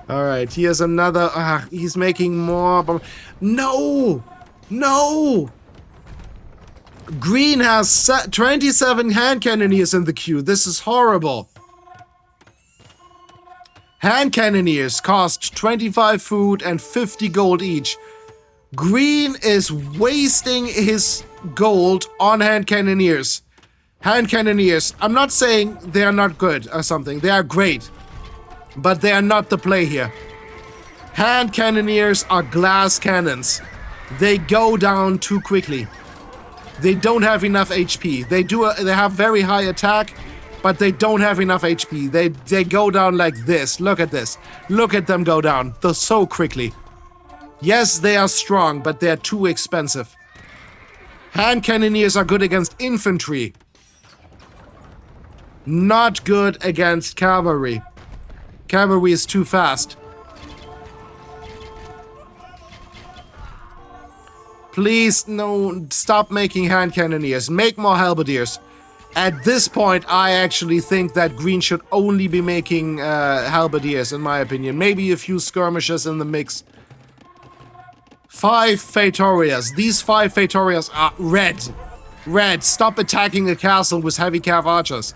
Alright, here's another... he's making more... No! No! Green has 27 hand cannoneers in the queue. This is horrible. Hand cannoneers cost 25 food and 50 gold each. Green is wasting his gold on hand cannoneers. Hand cannoneers, I'm not saying they are not good or something. They are great. But they are not the play here. Hand cannoneers are glass cannons. They go down too quickly. They don't have enough HP. They have very high attack, but they don't have enough HP. They go down like this. Look at this. Look at them go down. They're so quickly. Yes, they are strong, but they're too expensive. Hand cannoneers are good against infantry. Not good against cavalry. Cavalry is too fast. Please, no, stop making hand cannoneers. Make more halberdiers. At this point, I actually think that green should only be making halberdiers, in my opinion. Maybe a few skirmishers in the mix. 5 Feitorias. These 5 Feitorias are red. Red, stop attacking a castle with heavy cav archers.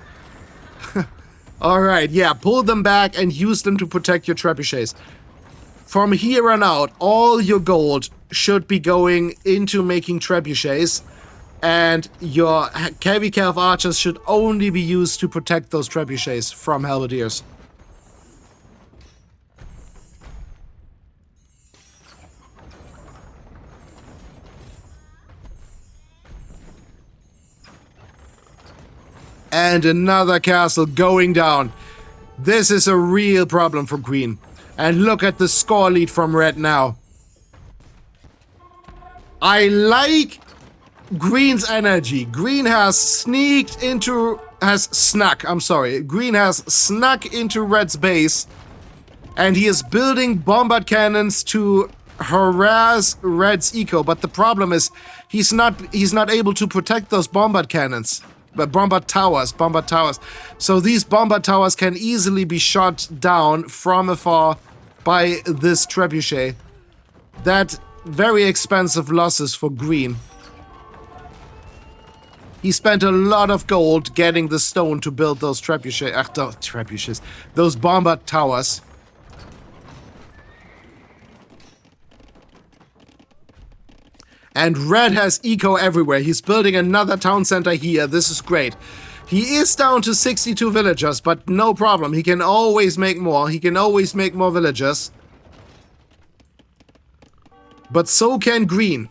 Alright, yeah, pull them back and use them to protect your trebuchets. From here on out, all your gold should be going into making trebuchets, and your heavy cav archers should only be used to protect those trebuchets from halberdiers. And another castle going down. This is a real problem for green. And look at the score lead from red now. I like green's energy. Green has snuck into red's base. And he is building bombard cannons to harass red's eco. But the problem is he's not able to protect those bombard cannons. Bombard towers. So these bombard towers can easily be shot down from afar by this trebuchet. That very expensive losses for green. He spent a lot of gold getting the stone to build those trebuchets. Those bombard towers. And red has eco everywhere. He's building another town center here. This is great. He is down to 62 villagers, but no problem. He can always make more. He can always make more villagers. But so can green.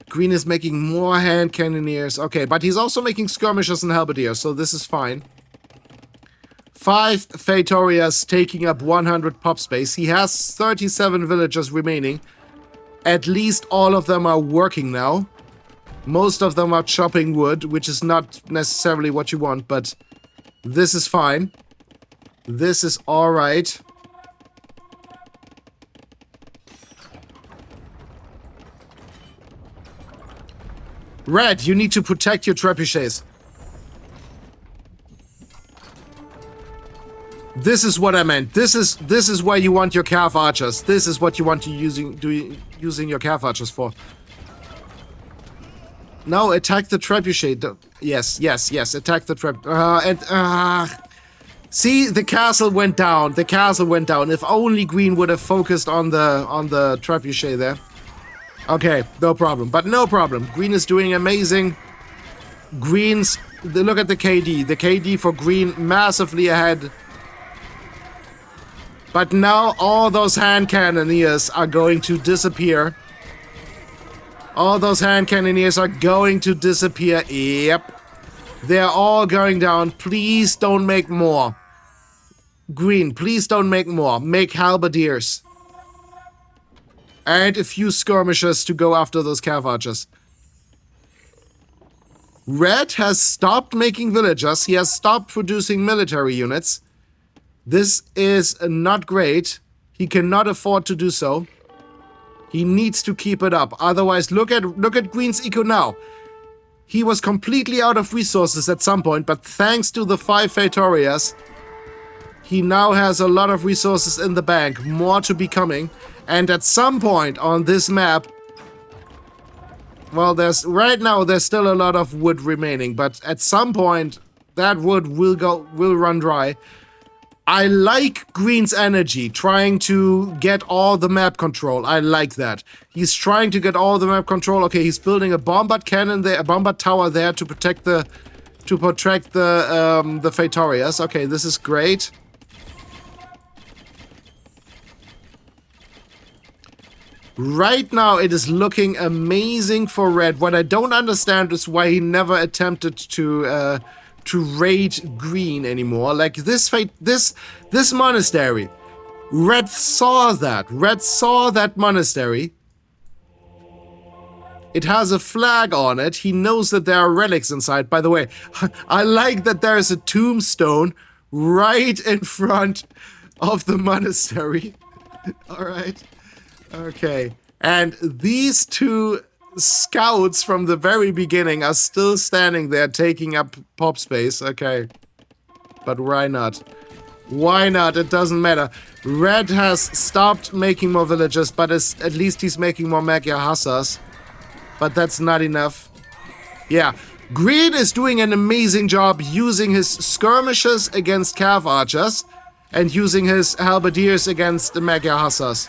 Green is making more hand cannoneers. Okay, but he's also making skirmishers and halberdiers, so this is fine. 5 Feitorias taking up 100 pop space. He has 37 villagers remaining. At least all of them are working now. Most of them are chopping wood, which is not necessarily what you want, but this is fine. This is alright. Red, you need to protect your trebuchets. This is what I meant. This is where you want your cav archers. This is what you want to using your cav archers for. Now attack the trebuchet. Yes. Attack the see, the castle went down. If only green would have focused on the trebuchet there. Okay, no problem. But no problem. Green is doing amazing. Look at the KD. The KD for green massively ahead. But now all those hand cannoneers are going to disappear. All those hand cannoneers are going to disappear. Yep. They're all going down. Please don't make more. Green, please don't make more. Make halberdiers. And a few skirmishers to go after those cav archers. Red has stopped making villagers. He has stopped producing military units. This is not great. He cannot afford to do so. He needs to keep it up. Otherwise, look at Green's eco now. He was completely out of resources at some point, but thanks to the 5 Feitorias, he now has a lot of resources in the bank, more to be coming. And at some point on this map, well, right now there's still a lot of wood remaining, but at some point that wood will run dry. I like Green's energy, trying to get all the map control. I like that. He's trying to get all the map control. Okay, he's building a bombard cannon there, a bombard tower there to protect the Feitorias. Okay, this is great. Right now, it is looking amazing for Red. What I don't understand is why he never attempted to raid Green anymore. Like this monastery. Red saw that. Red saw that monastery. It has a flag on it. He knows that there are relics inside. By the way, I like that there is a tombstone right in front of the monastery. All right. Okay. And these 2 scouts from the very beginning are still standing there taking up pop space. Okay. But why not? Why not? It doesn't matter. Red has stopped making more villagers, but at least he's making more Magyar Huszars. But that's not enough. Yeah. Green is doing an amazing job using his skirmishers against cav archers and using his halberdiers against the Magyar Huszars.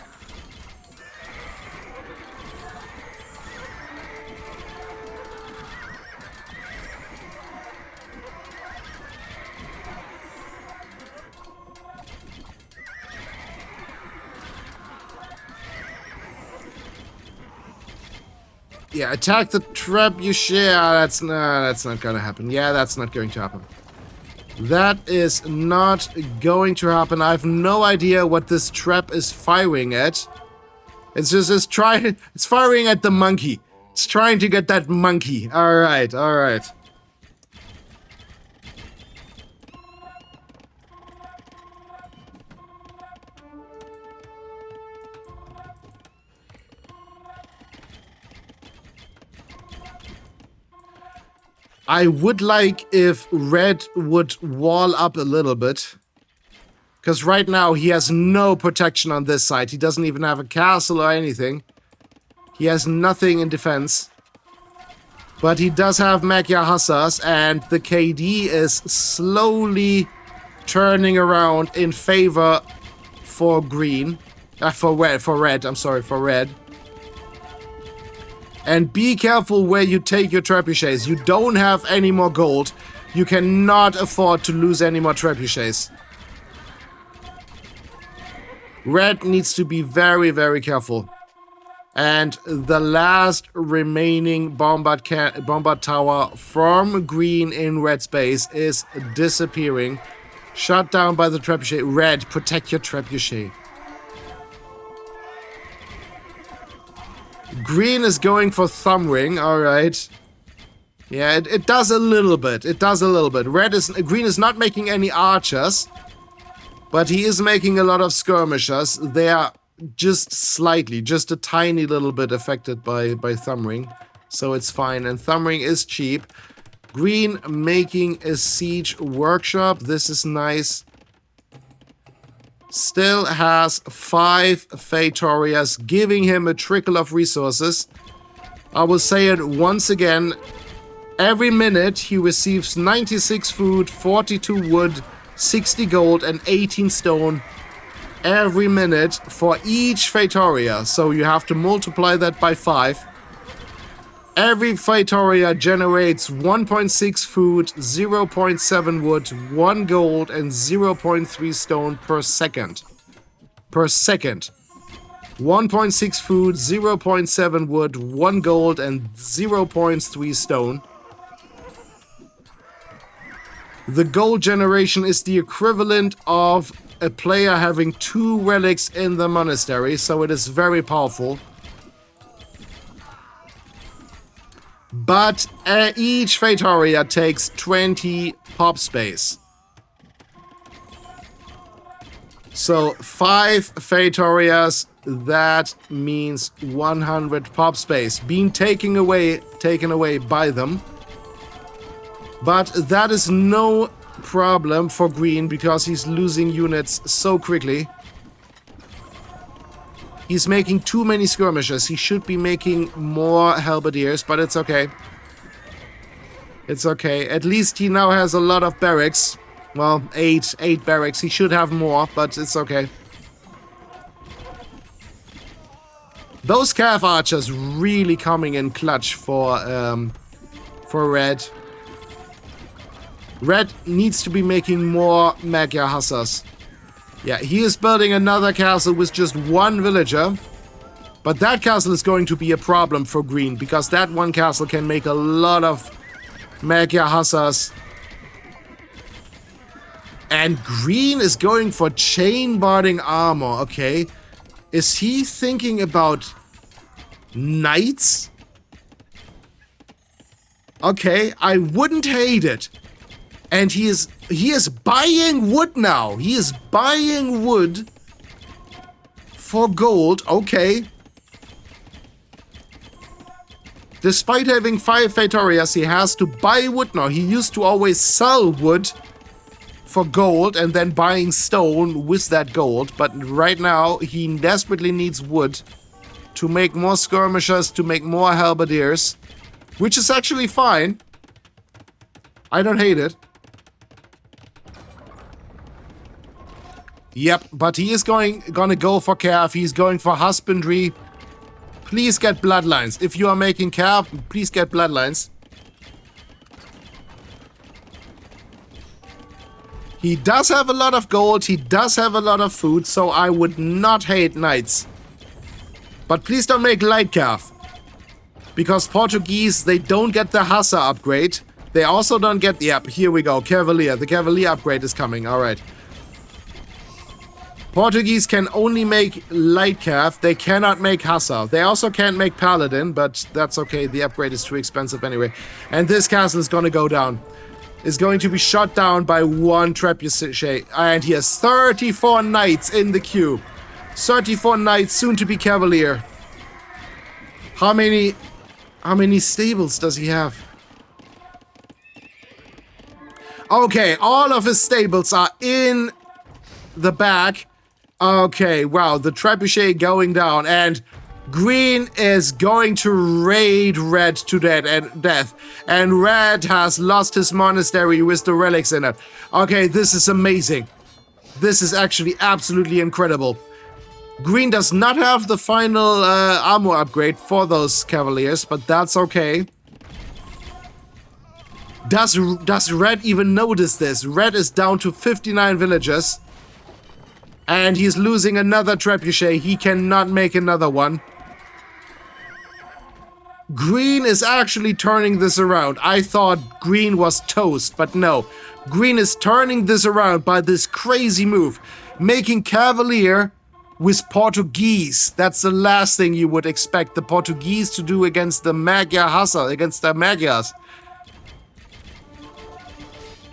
Yeah, attack the trebuchet. That's not gonna happen. Yeah, that's not going to happen. That is not going to happen. I have no idea what this trap is firing at. It's firing at the monkey. It's trying to get that monkey. Alright, alright. I would like if Red would wall up a little bit. Because right now he has no protection on this side. He doesn't even have a castle or anything. He has nothing in defense. But he does have Magyar Huszars, and the KD is slowly turning around in favor for Green. For Red. And be careful where you take your trebuchets. You don't have any more gold. You cannot afford to lose any more trebuchets. Red needs to be very, very careful. And the last remaining bombard tower from Green in Red space is disappearing. Shut down by the trebuchet. Red, protect your trebuchet. Green is going for thumb ring, alright. Yeah, it does a little bit. It does a little bit. Green is not making any archers, but he is making a lot of skirmishers. They are just slightly, just a tiny little bit affected by thumb ring. So it's fine, and thumb ring is cheap. Green making a siege workshop. This is nice. Still has 5 Feitorias, giving him a trickle of resources. I will say it once again. Every minute he receives 96 food, 42 wood, 60 gold and 18 stone. Every minute for each Feitoria. So you have to multiply that by 5. Every Feitoria generates 1.6 food, 0.7 wood, 1 gold, and 0.3 stone per second. Per second. 1.6 food, 0.7 wood, 1 gold, and 0.3 stone. The gold generation is the equivalent of a player having 2 relics in the monastery, so it is very powerful. But each Feitoria takes 20 pop space. So 5 Feitorias that means 100 pop space being taken away by them. But that is no problem for green because he's losing units so quickly. He's making too many skirmishers. He should be making more halberdiers, but it's okay. It's okay. At least he now has a lot of barracks. Well, eight barracks. He should have more, but it's okay. Those cav archers really coming in clutch for Red. Red needs to be making more Magyar Hussars. Yeah, he is building another castle with just one villager. But that castle is going to be a problem for green, because that one castle can make a lot of Magyar Hussars. And green is going for chain-barding armor, okay. Is he thinking about knights? Okay, I wouldn't hate it. And he is buying wood now. He is buying wood for gold. Okay. Despite having 5 Feitorias, he has to buy wood now. He used to always sell wood for gold and then buying stone with that gold. But right now, he desperately needs wood to make more skirmishers, to make more halberdiers, which is actually fine. I don't hate it. Yep, but he is gonna go for calf. He's going for husbandry. Please get bloodlines. If you are making calf, please get bloodlines. He does have a lot of gold. He does have a lot of food, so I would not hate knights. But please don't make light calf. Because Portuguese, they don't get the Hussar upgrade. They also don't get... Yep, here we go. Cavalier. The Cavalier upgrade is coming. Alright. Portuguese can only make light calf. They cannot make Hussar. They also can't make Paladin, but that's okay. The upgrade is too expensive anyway. And this castle is going to go down. Is going to be shot down by one trebuchet. And he has 34 knights in the queue. 34 knights, soon to be Cavalier. How many stables does he have? Okay, all of his stables are in the back. Okay, wow, the trebuchet going down, and green is going to raid red to death, and red has lost his monastery with the relics in it. Okay, this is amazing. This is actually absolutely incredible. Green does not have the final armor upgrade for those cavaliers, but that's okay. Does red even notice this? Red is down to 59 villagers. And he's losing another trebuchet. He cannot make another one. Green is actually turning this around. I thought green was toast, but no. Green is turning this around by this crazy move. Making Cavalier with Portuguese. That's the last thing you would expect the Portuguese to do against the Magyar Hussar, against the Magyars.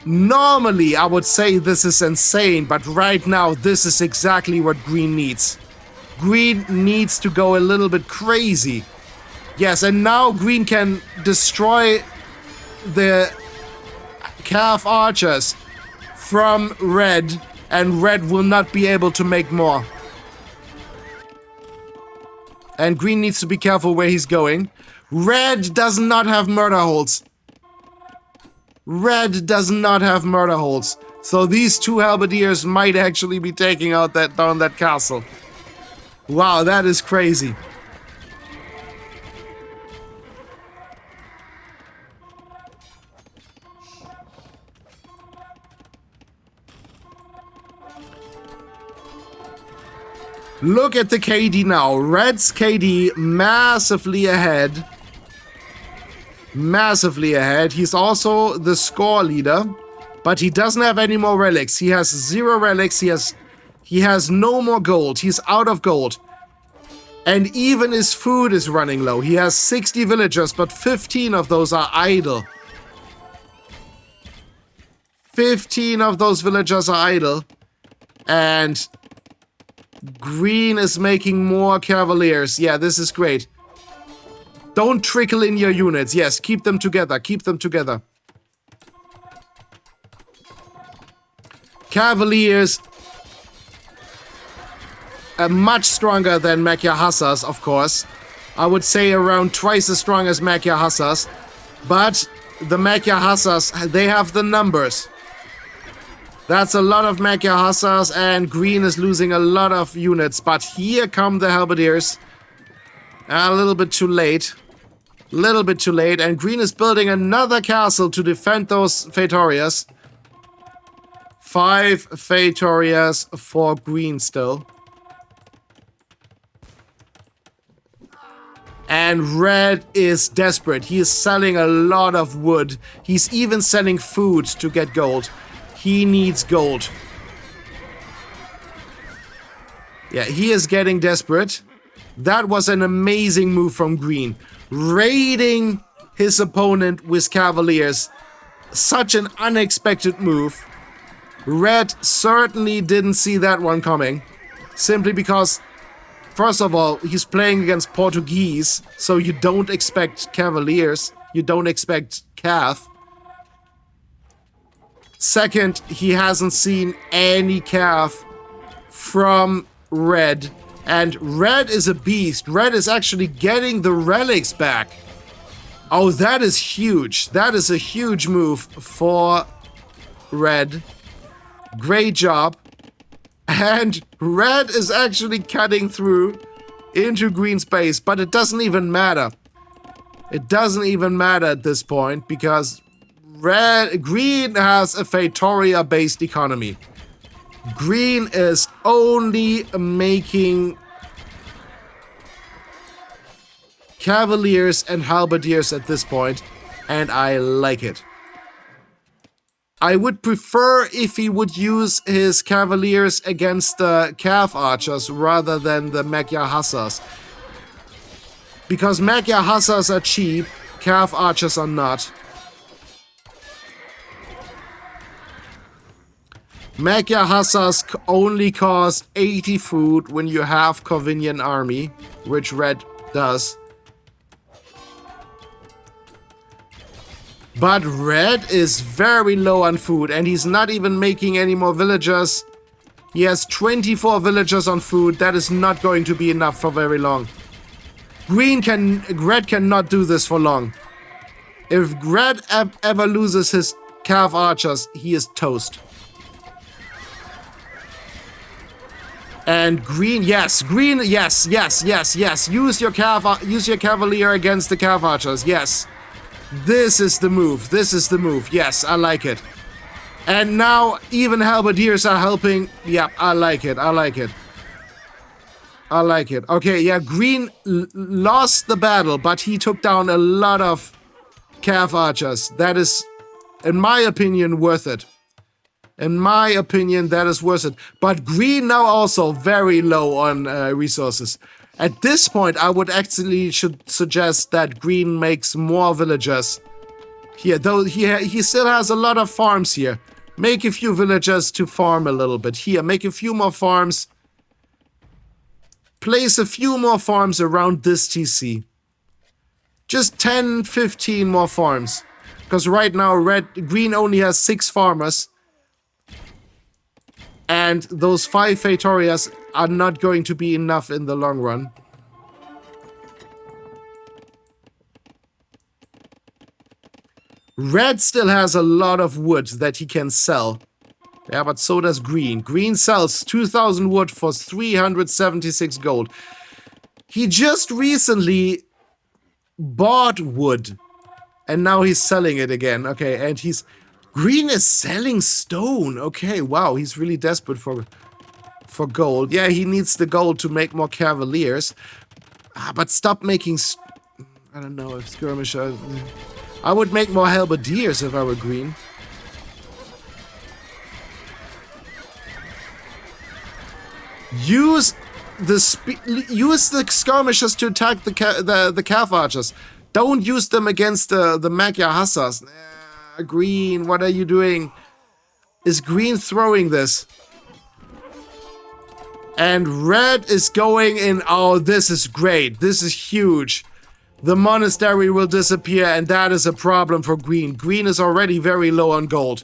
Normally, I would say this is insane, but right now, this is exactly what green needs. Green needs to go a little bit crazy. Yes, and now green can destroy the calf archers from red, and red will not be able to make more. And green needs to be careful where he's going. Red does not have murder holes. Red does not have murder holes. So these two halberdiers might actually be taking out down that castle. Wow, that is crazy. Look at the KD now. Red's KD massively ahead. Massively ahead. He's also the score leader, but he doesn't have any more relics. He has 0 relics. He has no more gold. He's out of gold. And even his food is running low. He has 60 villagers, but 15 of those are idle. 15 of those villagers are idle. And Green is making more cavaliers. Yeah, this is great. Don't trickle in your units. Yes, keep them together. Keep them together. Cavaliers are much stronger than Magyar Hussars, of course. I would say around twice as strong as Magyar Hussars. But the Magyar Hussars, they have the numbers. That's a lot of Magyar Hussars, and Green is losing a lot of units. But here come the Halberdiers. A little bit too late. Little bit too late. And Green is building another castle to defend those Feitorias. 5 Feitorias for Green still. And Red is desperate. He is selling a lot of wood. He's even selling food to get gold. He needs gold. Yeah, he is getting desperate. That was an amazing move from Green. Raiding his opponent with Cavaliers. Such an unexpected move. Red certainly didn't see that one coming. Simply because, first of all, he's playing against Portuguese, so you don't expect Cavaliers. You don't expect Cav. Second, he hasn't seen any Cav from Red. And Red is a beast. Red is actually getting the relics back. Oh, that is huge. That is a huge move for Red. Great job. And Red is actually cutting through into Green space, but it doesn't even matter. It doesn't even matter at this point because Green has a Feitoria-based economy. Green is only making Cavaliers and Halberdiers at this point, and I like it. I would prefer if he would use his Cavaliers against the Cav Archers rather than the Magyar Hussars. Because Magyar Hussars are cheap, Cav Archers are not. Magyar Hussars only cost 80 food when you have Corvinian army, which Red does. But Red is very low on food, and he's not even making any more villagers. He has 24 villagers on food. That is not going to be enough for very long. Red cannot do this for long. If Red ever loses his Cav Archers, he is toast. And Green, yes. Green, yes. Use your Cavalier against the Cav Archers, yes. This is the move. This is the move. Yes, I like it. And now even Halberdiers are helping. Yeah, I like it. I like it. I like it. Okay, yeah, Green lost the battle, but he took down a lot of Cav Archers. That is, in my opinion, worth it. In my opinion, that is worth it. But Green now also very low on resources. At this point, I would actually suggest that Green makes more villagers here. Though he still has a lot of farms here. Make a few villagers to farm a little bit. Here, make a few more farms. Place a few more farms around this TC. Just 10, 15 more farms. Because right now, Green only has 6 farmers. And those 5 Feitorias are not going to be enough in the long run. Red still has a lot of wood that he can sell. Yeah, but so does Green. Green sells 2,000 wood for 376 gold. He just recently bought wood. And now he's selling it again. Okay, and Green is selling stone. Okay, wow, he's really desperate for gold. Yeah, he needs the gold to make more Cavaliers. But stop making... I don't know if skirmisher... I would make more Halberdiers if I were Green. Use the skirmishers to attack the Cav Archers. Don't use them against the Magyar Hussars. Green, what are you doing? Is Green throwing this? And red is going in. Oh, this is great. This is huge. The monastery will disappear, and that is a problem for green. Green is already very low on gold.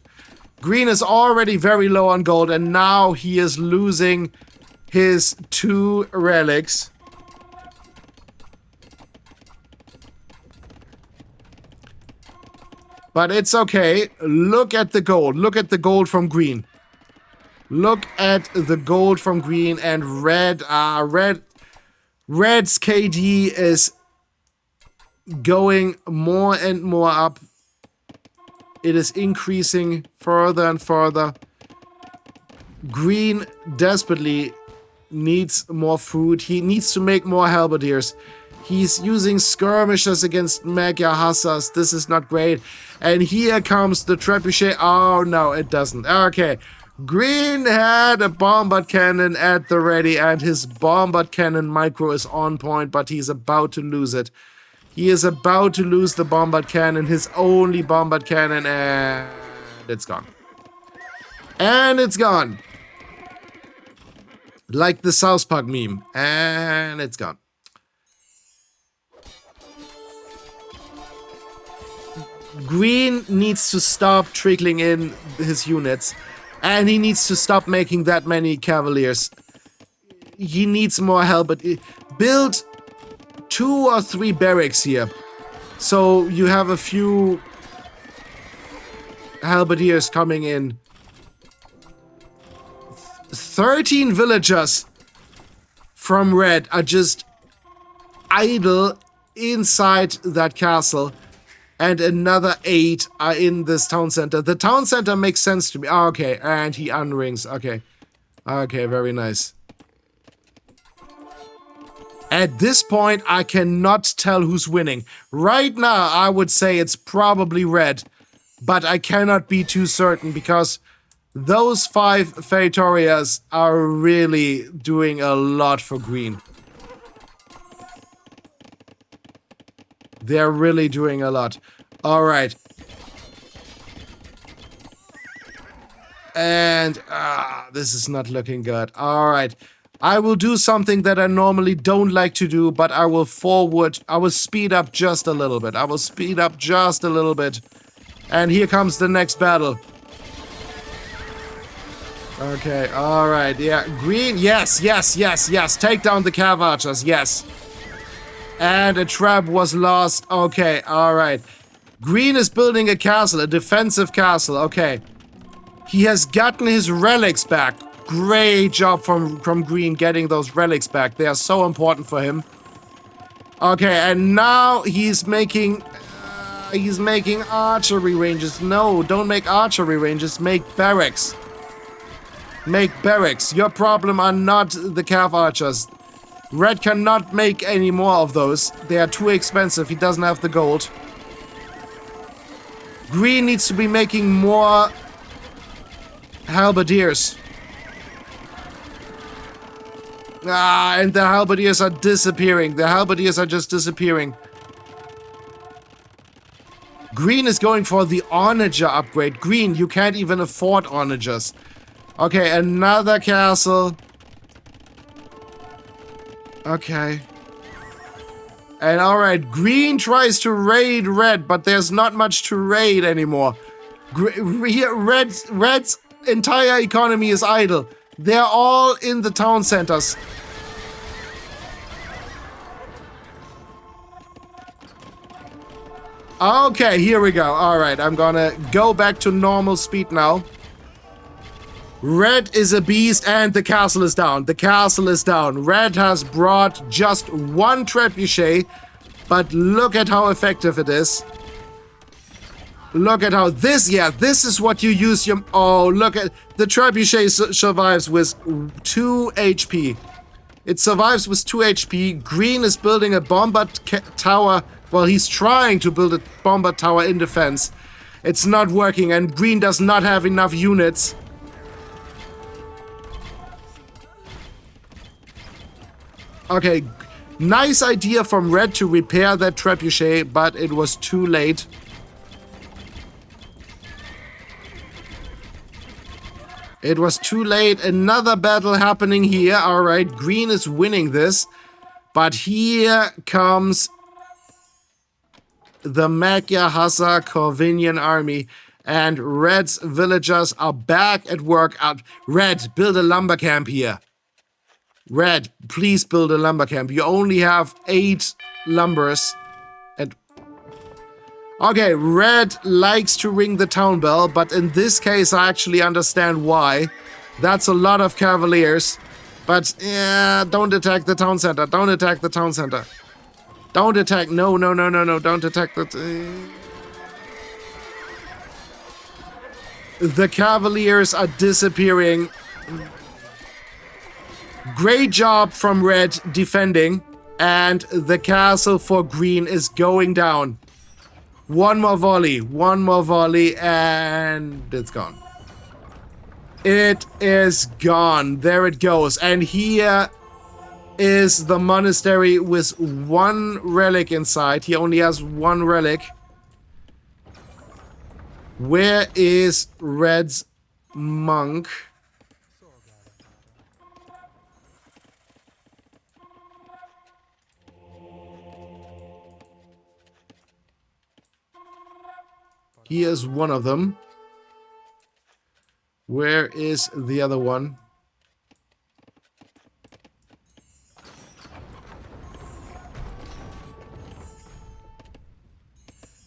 Green is already very low on gold, and now he is losing his 2 relics. But it's okay. Look at the gold. Look at the gold from green. Look at the gold from green and red. Red's KD is going more and more up. It is increasing further and further. Green desperately needs more food. He needs to make more halberdiers. He's using skirmishers against Magyar Hussars. This is not great. And here comes the trebuchet. Oh, no, it doesn't. Okay. Green had a bombard cannon at the ready, and his bombard cannon micro is on point, but he's about to lose it. He is about to lose the bombard cannon, his only bombard cannon, and it's gone. And it's gone. Like the South Park meme. And it's gone. Green needs to stop trickling in his units. And he needs to stop making that many cavaliers. He needs more help, but build 2 or 3 barracks here. So you have a few halberdiers coming in. 13 villagers from red are just idle inside that castle. And another 8 are in this town center. The town center makes sense to me. Oh, okay, and he unrings. Okay. Okay, very nice. At this point, I cannot tell who's winning. Right now, I would say it's probably red. But I cannot be too certain because those 5 Feitorias are really doing a lot for green. They're really doing a lot. All right. And this is not looking good. All right. I will do something that I normally don't like to do, but I will speed up just a little bit. I will speed up just a little bit. And here comes the next battle. Okay, all right. Yeah, green. Yes, yes, yes, yes. Take down the cav archers. Yes. And a trap was lost. Okay, alright. Green is building a castle, a defensive castle. Okay. He has gotten his relics back. Great job from Green getting those relics back. They are so important for him. Okay, and now he's making archery ranges. No, don't make archery ranges. Make barracks. Make barracks. Your problem are not the cav archers. Red cannot make any more of those. They are too expensive. He doesn't have the gold. Green needs to be making more halberdiers. And the halberdiers are disappearing. The halberdiers are just disappearing. Green is going for the onager upgrade. Green, you can't even afford onagers. Okay, another castle. Okay. And alright, green tries to raid red, but there's not much to raid anymore. Red's entire economy is idle. They're all in the town centers. Okay, here we go. Alright, I'm gonna go back to normal speed now. Red is a beast and the castle is down. The castle is down. Red has brought just 1 trebuchet, but look at how effective it is. Look at how this is what you use your... Oh, look at... The trebuchet survives with 2 HP. It survives with 2 HP. Green is building a bombard tower. Well, he's trying to build a bombard tower in defense. It's not working and green does not have enough units. Okay, nice idea from red to repair that trebuchet, but it was too late. It was too late. Another battle happening here. All right, green is winning this. But here comes the Magyar Huszar Corvinian army. And Red's villagers are back at work. Red, build a lumber camp here. Red, please build a lumber camp. You only have 8 lumbers. And okay, Red likes to ring the town bell, but in this case I actually understand why. That's a lot of cavaliers. But yeah, don't attack the town center. Don't attack the town center. Don't attack. No, no, no, no, no. Don't attack the... The cavaliers are disappearing. Great job from Red defending. And the castle for green is going down. One more volley, and it's gone. It is gone. There it goes. And here is the monastery with 1 relic inside. He only has 1 relic. Where is Red's monk? He is one of them. Where is the other one?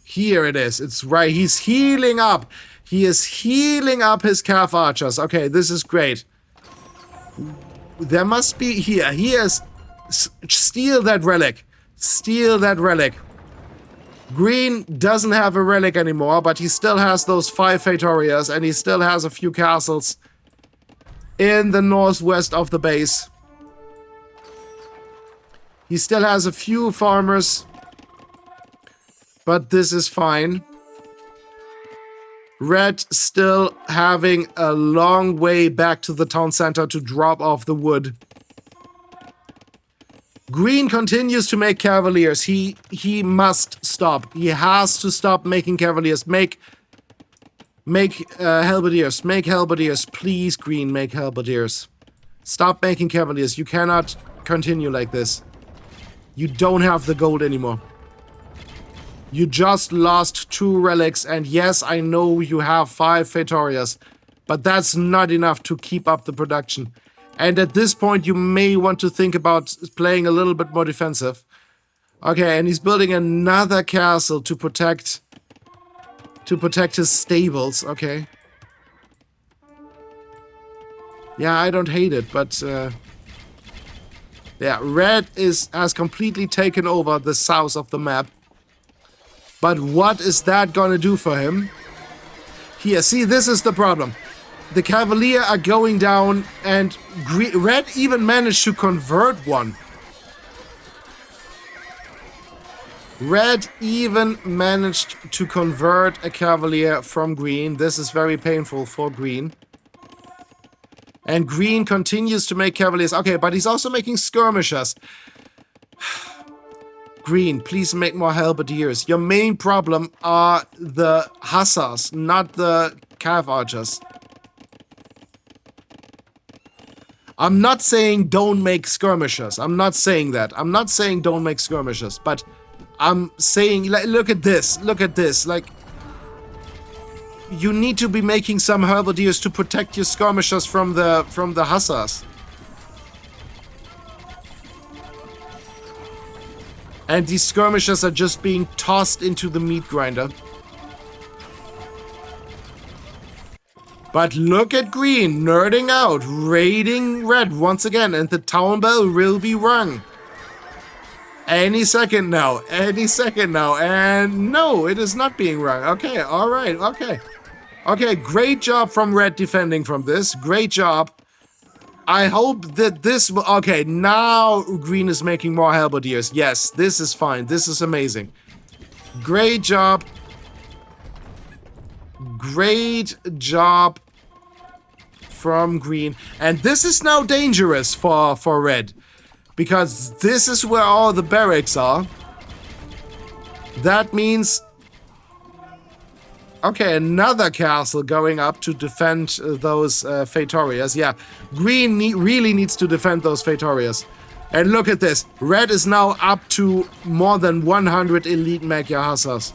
Here it is. It's right. He's healing up. He is healing up his calf archers. Okay, this is great. There must be here. He is... Steal that relic. Steal that relic. Green doesn't have a relic anymore, but he still has those 5 Feitorias, and he still has a few castles in the northwest of the base. He still has a few farmers, but this is fine. Red still having a long way back to the town center to drop off the wood. Green continues to make cavaliers. He must stop. He has to stop making cavaliers. Make halberdiers. Make halberdiers. Please, Green, make halberdiers. Stop making cavaliers. You cannot continue like this. You don't have the gold anymore. You just lost 2 relics, and yes, I know you have 5 Feitorias, but that's not enough to keep up the production. And at this point, you may want to think about playing a little bit more defensive. Okay, and he's building another castle to protect his stables. Okay. Yeah, I don't hate it, but yeah, Red has completely taken over the south of the map. But what is that gonna do for him? Here, see, this is the problem. The Cavalier are going down, and Red even managed to convert one. Red even managed to convert a Cavalier from Green. This is very painful for Green. And Green continues to make Cavaliers. Okay, but he's also making skirmishers. Green, please make more halberdiers. Your main problem are the hussars, not the cav archers. I'm not saying don't make skirmishers. I'm not saying that. I'm not saying don't make skirmishers. But I'm saying, like, look at this. Look at this. Like, you need to be making some halberdiers to protect your skirmishers from the hussars. And these skirmishers are just being tossed into the meat grinder. But look at Green, nerding out, raiding Red once again, and the town bell will be rung. Any second now, and no, it is not being rung. Okay, alright, okay. Okay, great job from Red defending from this, great job. I hope that this will, okay, now Green is making more halberdiers. Yes, this is fine, this is amazing. Great job. Great job from Green. And this is now dangerous for Red. Because this is where all the barracks are. That means... Okay, another castle going up to defend those Feitorias. Yeah, green really needs to defend those Feitorias. And look at this. Red is now up to more than 100 elite Magyar Hussars.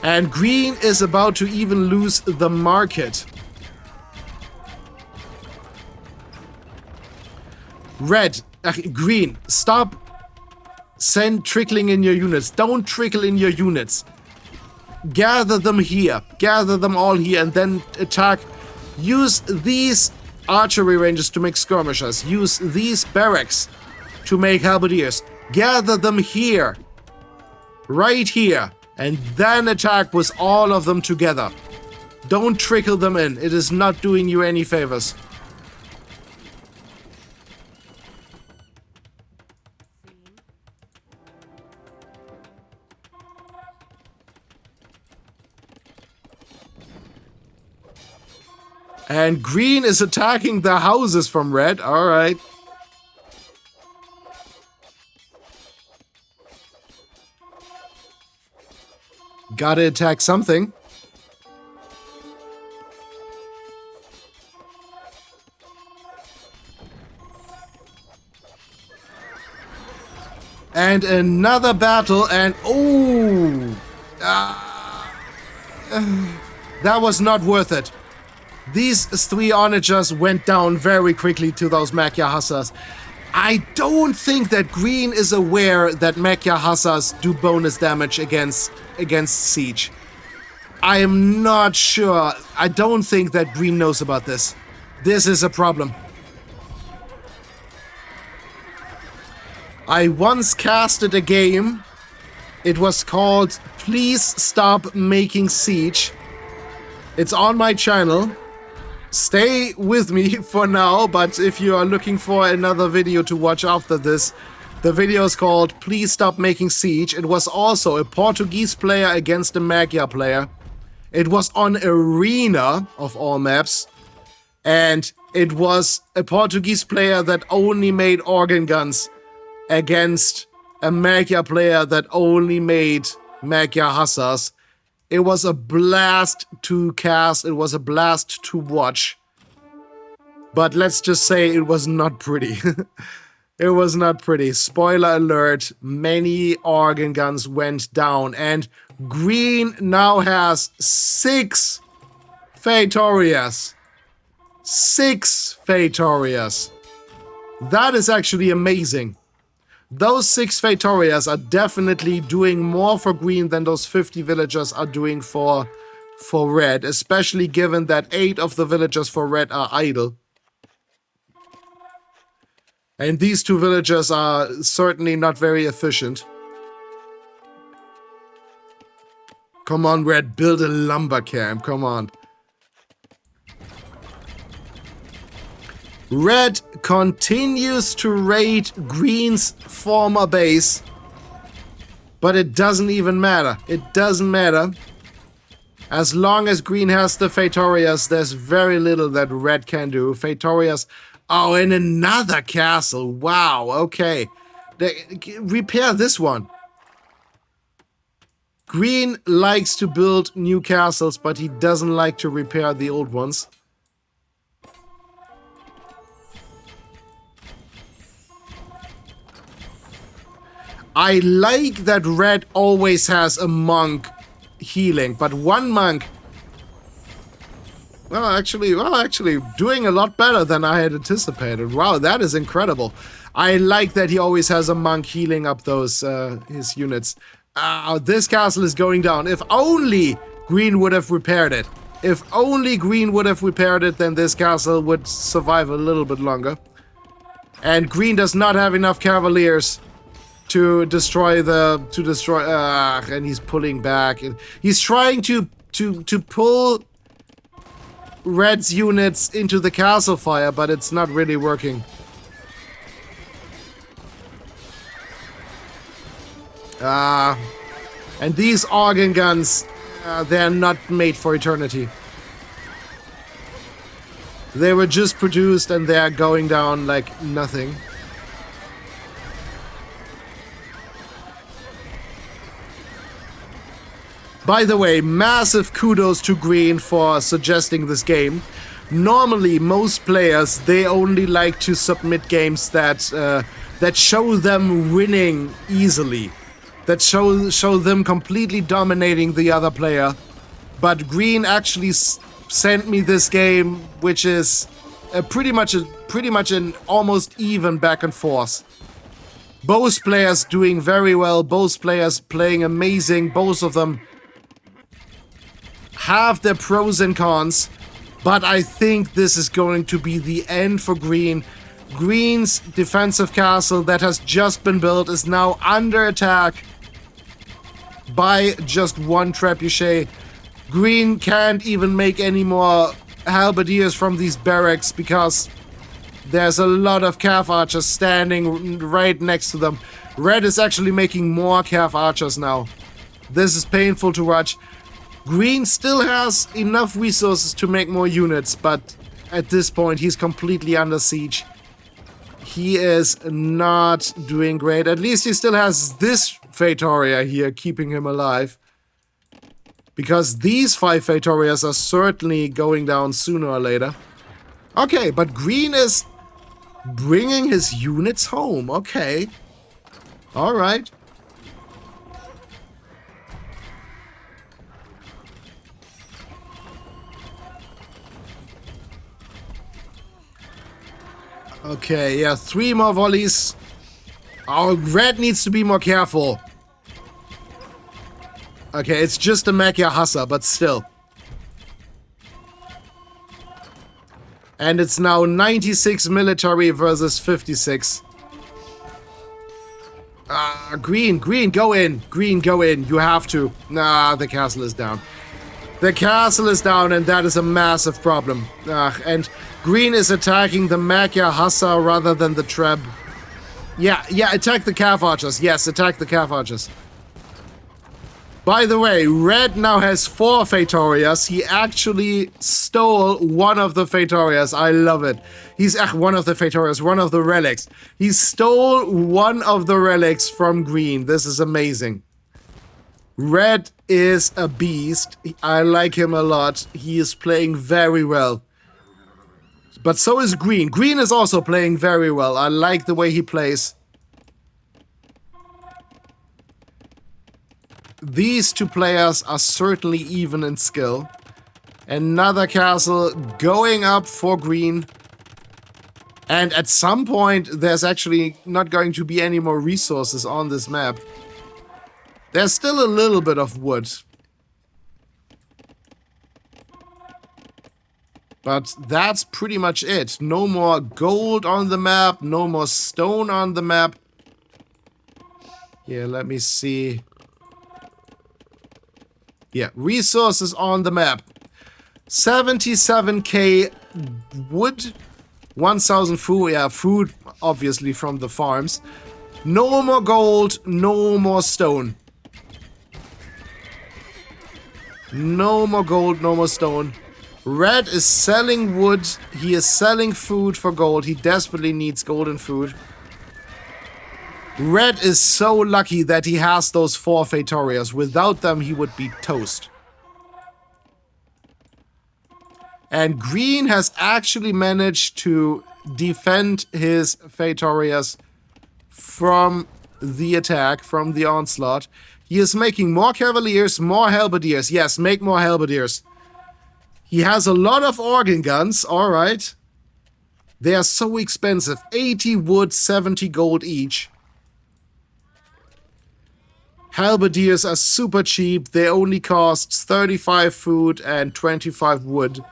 And green is about to even lose the market. Green, stop trickling in your units. Don't trickle in your units. Gather them here. Gather them all here and then attack. Use these archery ranges to make skirmishers. Use these barracks to make halberdiers. Gather them here. Right here. And then attack with all of them together. Don't trickle them in. It is not doing you any favors. And green is attacking the houses from red. All right. Gotta attack something. And another battle, and that was not worth it. These 3 onagers went down very quickly to those Magyar Hussars. I don't think that green is aware that Magyar Hussars do bonus damage against siege. I am not sure. I don't think that green knows about this. This is a problem. I once casted a game. It was called Please Stop Making Siege. It's on my channel. Stay with me for now, but if you are looking for another video to watch after this, the video is called Please Stop Making Siege. It was also a Portuguese player against a Magyar player. It was on Arena, of all maps, and it was a Portuguese player that only made organ guns against a Magyar player that only made Magyar Hussars. It was a blast to cast, it was a blast to watch. But let's just say it was not pretty. It was not pretty. Spoiler alert, many organ guns went down. And green now has 6 Feitorias. 6 Feitorias. That is actually amazing. Those 6 Feitorias are definitely doing more for green than those 50 villagers are doing for red, especially given that 8 of the villagers for red are idle. And these 2 villagers are certainly not very efficient. Come on, red, build a lumber camp, come on. Red continues to raid green's former base, but it doesn't even matter. It doesn't matter. As long as green has the Feitorias, there's very little that red can do. Feitorias, oh, and another castle. Wow, okay. Repair this one. Green likes to build new castles, but he doesn't like to repair the old ones. I like that red always has a monk healing, but one monk, well, actually, doing a lot better than I had anticipated. Wow, that is incredible. I like that he always has a monk healing up those his units. This castle is going down. If only green would have repaired it. If only green would have repaired it, then this castle would survive a little bit longer. And green does not have enough cavaliers to destroy and he's pulling back, and he's trying to pull red's units into the castle fire, but it's not really working. And these organ guns, they're not made for eternity. They were just produced and they're going down like nothing. By the way, massive kudos to Green for suggesting this game. Normally, most players, they only like to submit games that show them winning easily, that show them completely dominating the other player. But Green actually sent me this game, which is pretty much an almost even back and forth. Both players doing very well, both players playing amazing, both of them have their pros and cons, but I think this is going to be the end for Green. Green's defensive castle that has just been built is now under attack by just one trebuchet. Green can't even make any more halberdiers from these barracks because there's a lot of calf archers standing right next to them. Red is actually making more calf archers now. This is painful to watch. Green still has enough resources to make more units, but at this point he's completely under siege. He is not doing great. At least he still has this Feitoria here keeping him alive. Because these 5 Feitorias are certainly going down sooner or later. Okay, but Green is bringing his units home. Okay. Alright. Okay, yeah, 3 more volleys. Our Red needs to be more careful. Okay, it's just a Magyar Huszar, but still. And it's now 96 military versus 56. Green, go in. Green, go in. You have to. Nah, the castle is down. The castle is down, and that is a massive problem. And Green is attacking the Magyar Huszar rather than the Treb. Yeah, attack the calf archers. Yes, attack the calf archers. By the way, Red now has 4 Feitorias. He actually stole one of the Feitorias. I love it. He's one of the Feitorias, one of the relics. He stole one of the relics from Green. This is amazing. Red is a beast. I like him a lot. He is playing very well. But so is Green. Green is also playing very well. I like the way he plays. These 2 players are certainly even in skill. Another castle going up for Green. And at some point, there's actually not going to be any more resources on this map. There's still a little bit of wood. But that's pretty much it. No more gold on the map, no more stone on the map. Here, let me see. Yeah, resources on the map. 77k wood, 1000 food. Yeah, food, obviously, from the farms. No more gold, no more stone. No more gold, no more stone. Red is selling wood. He is selling food for gold. He desperately needs gold and food. Red is so lucky that he has those 4 Feitorias. Without them, he would be toast. And Green has actually managed to defend his Feitorias from the attack, from the onslaught. He is making more cavaliers, more halberdiers. Yes, make more halberdiers. He has a lot of organ guns. All right. They are so expensive. 80 wood, 70 gold each. Halberdiers are super cheap. They only cost 35 food and 25 wood.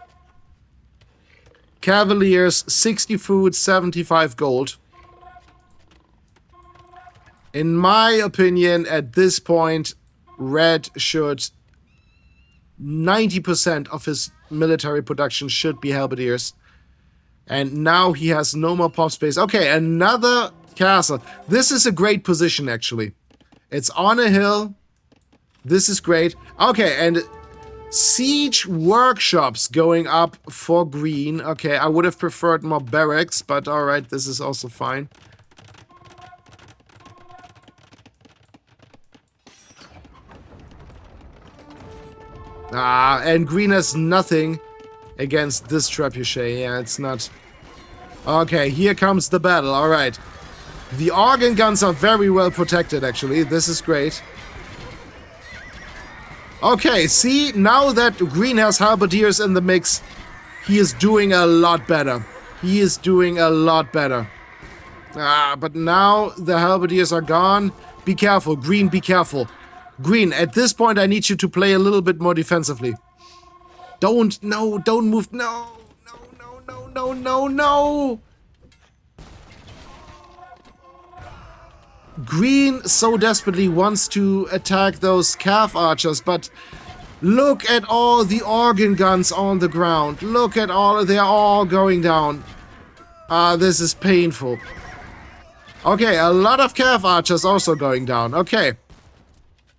Cavaliers, 60 food, 75 gold. In my opinion, at this point, Red should... 90% of his military production should be halberdiers. And now he has no more pop space. Okay, another castle. This is a great position, actually. It's on a hill. This is great. Okay, and siege workshops going up for Green. Okay, I would have preferred more barracks, but alright, this is also fine. Ah, and green has nothing against this trebuchet. Yeah, it's not... Okay, here comes the battle. Alright. The organ guns are very well protected, actually. This is great. Okay, see, now that green has halberdiers in the mix, he is doing a lot better. He is doing a lot better. Ah, but now the halberdiers are gone. Be careful, green, be careful. Green, at this point I need you to play a little bit more defensively. Don't move, no, no. Green so desperately wants to attack those calf archers, but look at all the organ guns on the ground. Look at all, they're all going down. Ah, this is painful. Okay, a lot of calf archers also going down. Okay.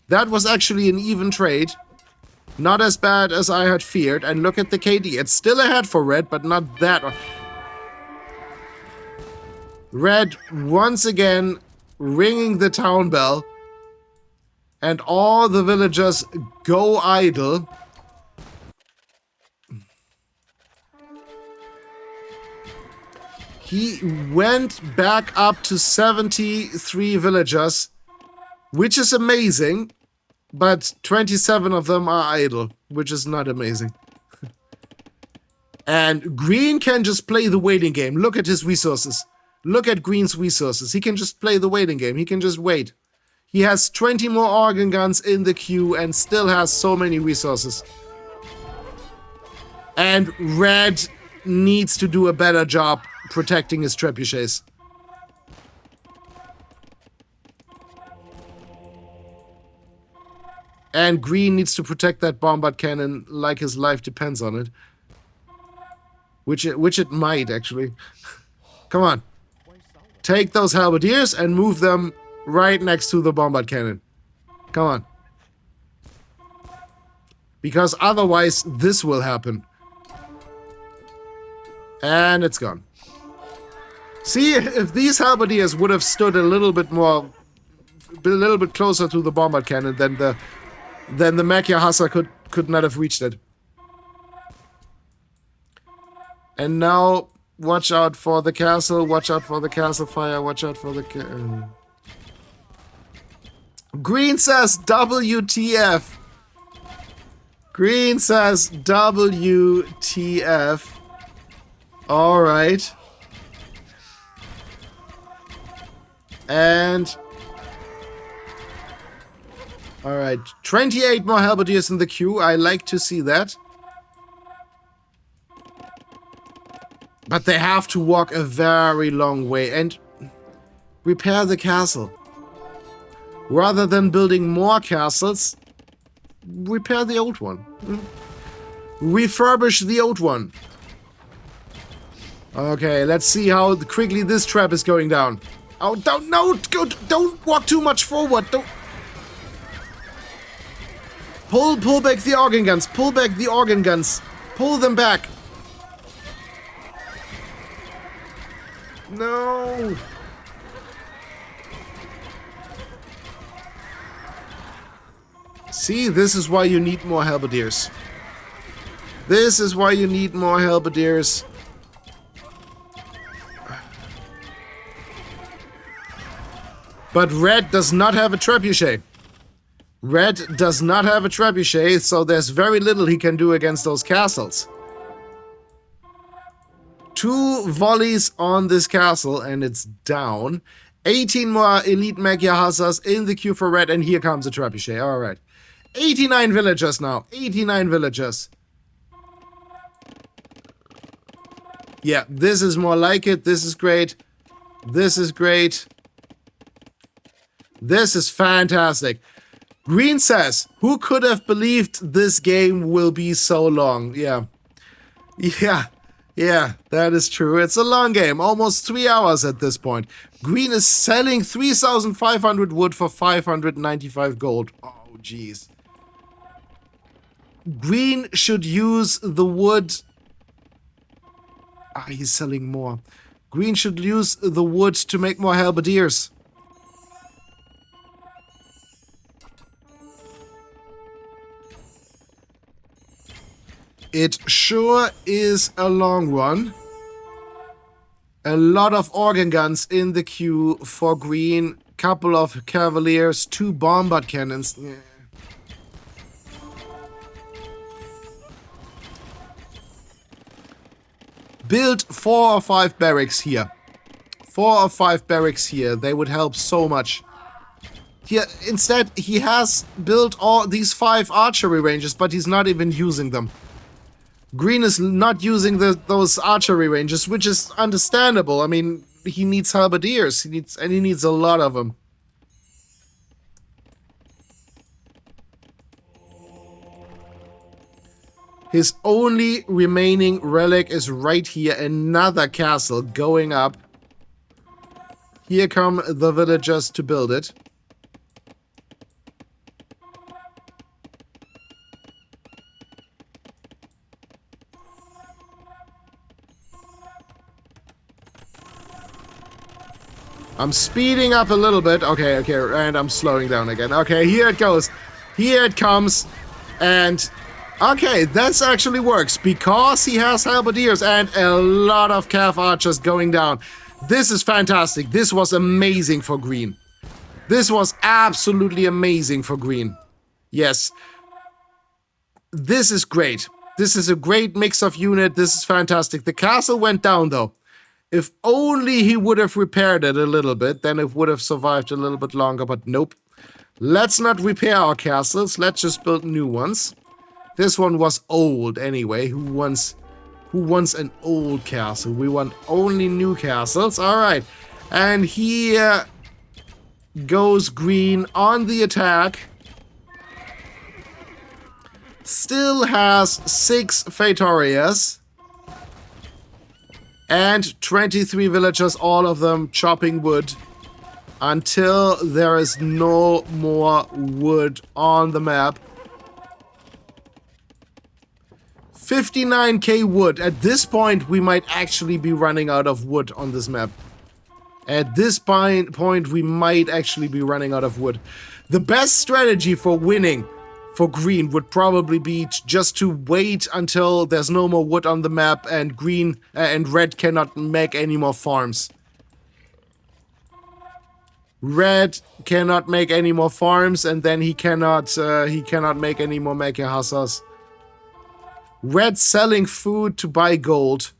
That was actually an even trade. Not as bad as I had feared. And look at the KD. It's still ahead for red, but not that. Red, once again, ringing the town bell. And all the villagers go idle. He went back up to 73 villagers, which is amazing, but 27 of them are idle, which is not amazing. And green can just play the waiting game. Look at his resources. Look at green's resources. He can just play the waiting game. He can just wait. He has 20 more organ guns in the queue and still has so many resources. And red needs to do a better job protecting his trebuchets. And green needs to protect that bombard cannon like his life depends on it. Which it might, actually. Come on. Take those halberdiers and move them right next to the bombard cannon. Come on. Because otherwise, this will happen. And it's gone. See, if these halberdiers would have stood a little bit closer to the bombard cannon, then the Magyar Huszar could not have reached it. And now, watch out for the castle, watch out for the castle fire, watch out for the... Green says WTF. Green says WTF. Alright. And... Alright, 28 more halberdiers in the queue. I like to see that. But they have to walk a very long way and repair the castle. Rather than building more castles, repair the old one. Refurbish the old one. Okay, let's see how quickly this trap is going down. Oh, don't walk too much forward. Don't. Pull back the organ guns. Pull back the organ guns. Pull them back. No. See, this is why you need more halberdiers. This is why you need more halberdiers. But red does not have a trebuchet. Red does not have a trebuchet, so there's very little he can do against those castles. 2 volleys on this castle, and it's down. 18 more elite Magyar Huszars in the queue for red, and here comes a trebuchet. Alright. 89 villagers now. 89 villagers. Yeah, this is more like it. This is great. This is great. This is fantastic. Green says, who could have believed this game will be so long? Yeah. Yeah, that is true. It's a long game. Almost 3 hours at this point. Green is selling 3,500 wood for 595 gold. Oh, jeez. Green should use the wood... Ah, he's selling more. Green should use the wood to make more halberdiers. It sure is a long one. A lot of organ guns in the queue for green. Couple of cavaliers, 2 bombard cannons. Yeah. Build 4 or 5 barracks here. 4 or 5 barracks here. They would help so much. Here, instead, he has built all these 5 archery ranges, but he's not even using them. Green is not using those archery ranges, which is understandable. I mean, he needs halberdiers. He needs a lot of them. His only remaining relic is right here. Another castle going up. Here come the villagers to build it. I'm speeding up a little bit. Okay, and I'm slowing down again. Okay, here it goes. Here it comes. And, okay, this actually works. Because he has halberdiers and a lot of cav archers going down. This is fantastic. This was amazing for green. This was absolutely amazing for green. Yes. This is great. This is a great mix of unit. This is fantastic. The castle went down, though. If only he would have repaired it a little bit, then it would have survived a little bit longer, but nope. Let's not repair our castles, let's just build new ones. This one was old anyway. Who wants an old castle? We want only new castles. Alright. And here goes green on the attack. Still has 6 Feitorias. And 23 villagers, all of them chopping wood until there is no more wood on the map. 59k wood. At this point, we might actually be running out of wood on this map. At this point, we might actually be running out of wood. The best strategy for winning for green would probably be just to wait until there's no more wood on the map and green and red cannot make any more farms. Red cannot make any more farms, and then he cannot make any more Magyar Huszars. Red selling food to buy gold,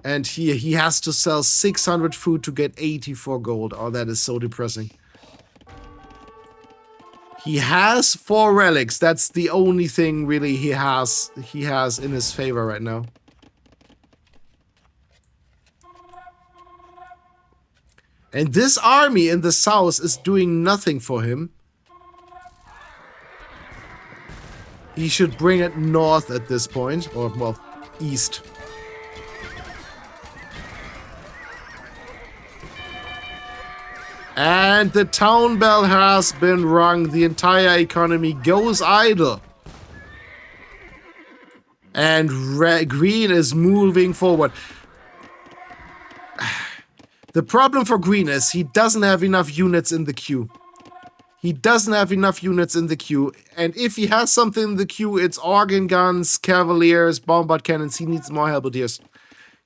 and here he has to sell 600 food to get 84 gold. Oh, that is so depressing. He has 4 relics. That's the only thing really he has in his favor right now. And this army in the south is doing nothing for him. He should bring it north at this point, or well, east. And the town bell has been rung. The entire economy goes idle. And green is moving forward. The problem for green is he doesn't have enough units in the queue. He doesn't have enough units in the queue. And if he has something in the queue, it's organ guns, cavaliers, bombard cannons. He needs more halberdiers.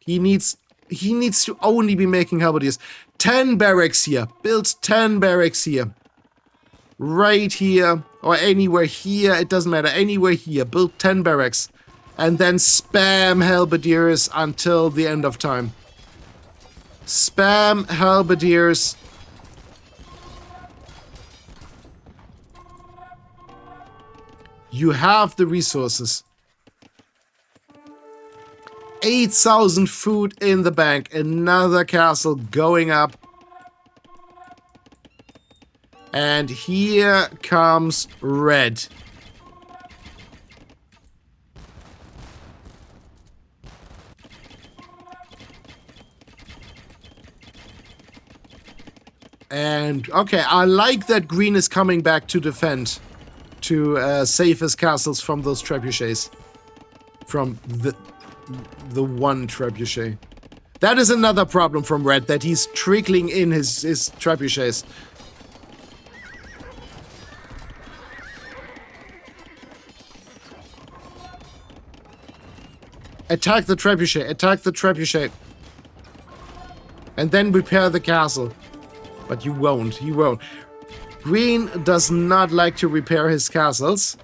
He needs to only be making halberdiers. 10 barracks here. Build 10 barracks here. Right here. Or anywhere here. It doesn't matter. Anywhere here. Build 10 barracks. And then spam halberdiers until the end of time. Spam halberdiers. You have the resources. 8,000 food in the bank. Another castle going up. And here comes red. And, okay, I like that green is coming back to defend. To save his castles from those trebuchets. From the one trebuchet. That is another problem from red, that he's trickling in his trebuchets. Attack the trebuchet. Attack the trebuchet. And then repair the castle. But you won't. You won't. Green does not like to repair his castles.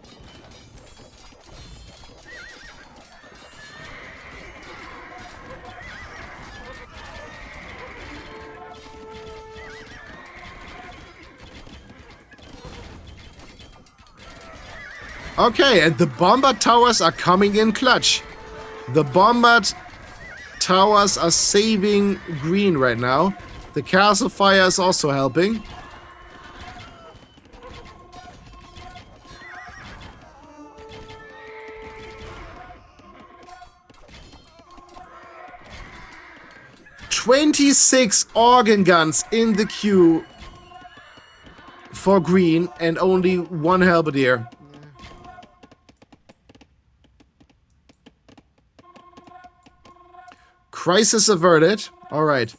Okay, and the bombard towers are coming in clutch. The bombard towers are saving green right now. The castle fire is also helping. "26 organ guns in the queue for green and only one halberdier. Crisis averted. Alright.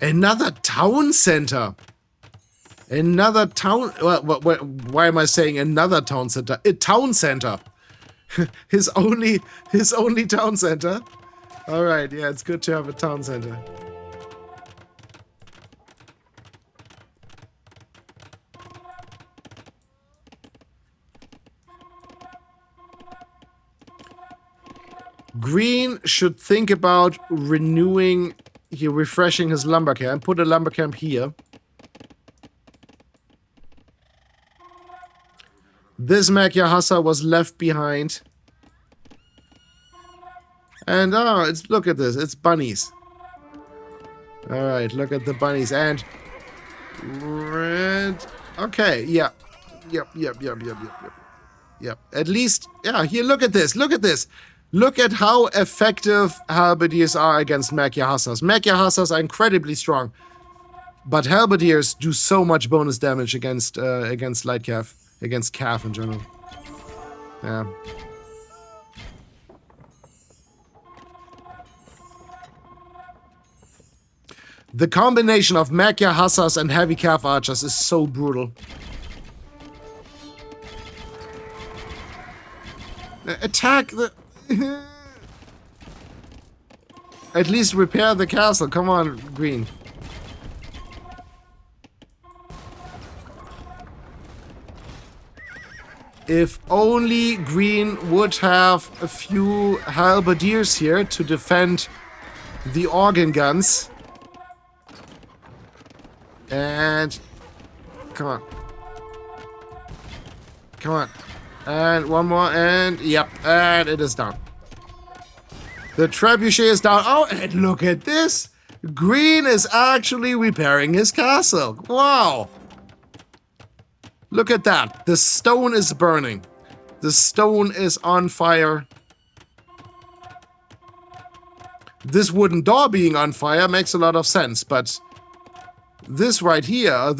Another town center. Another town... why am I saying another town center? A town center. his only town center. Alright, yeah, it's good to have a town center. Green should think about renewing, refreshing his lumber camp. Put a lumber camp here. This Magyar Huszar was left behind. And oh, look at this. It's bunnies. All right, look at the bunnies and red. Okay, yeah, yep. At least, yeah. Here, look at this. Look at this. Look at how effective halberdiers are against Magyar Huszars. Magyar Huszars are incredibly strong, but halberdiers do so much bonus damage against light cav, against cav in general. Yeah. The combination of Magyar Huszars and heavy cav archers is so brutal. Attack the... At least repair the castle. Come on, Green. If only Green would have a few halberdiers here to defend the organ guns. And... come on. Come on. And one more, and yep, and it is down. The trebuchet is down. Oh, and look at this! Green is actually repairing his castle. Wow! Look at that. The stone is burning. The stone is on fire. This wooden door being on fire makes a lot of sense, but this right here,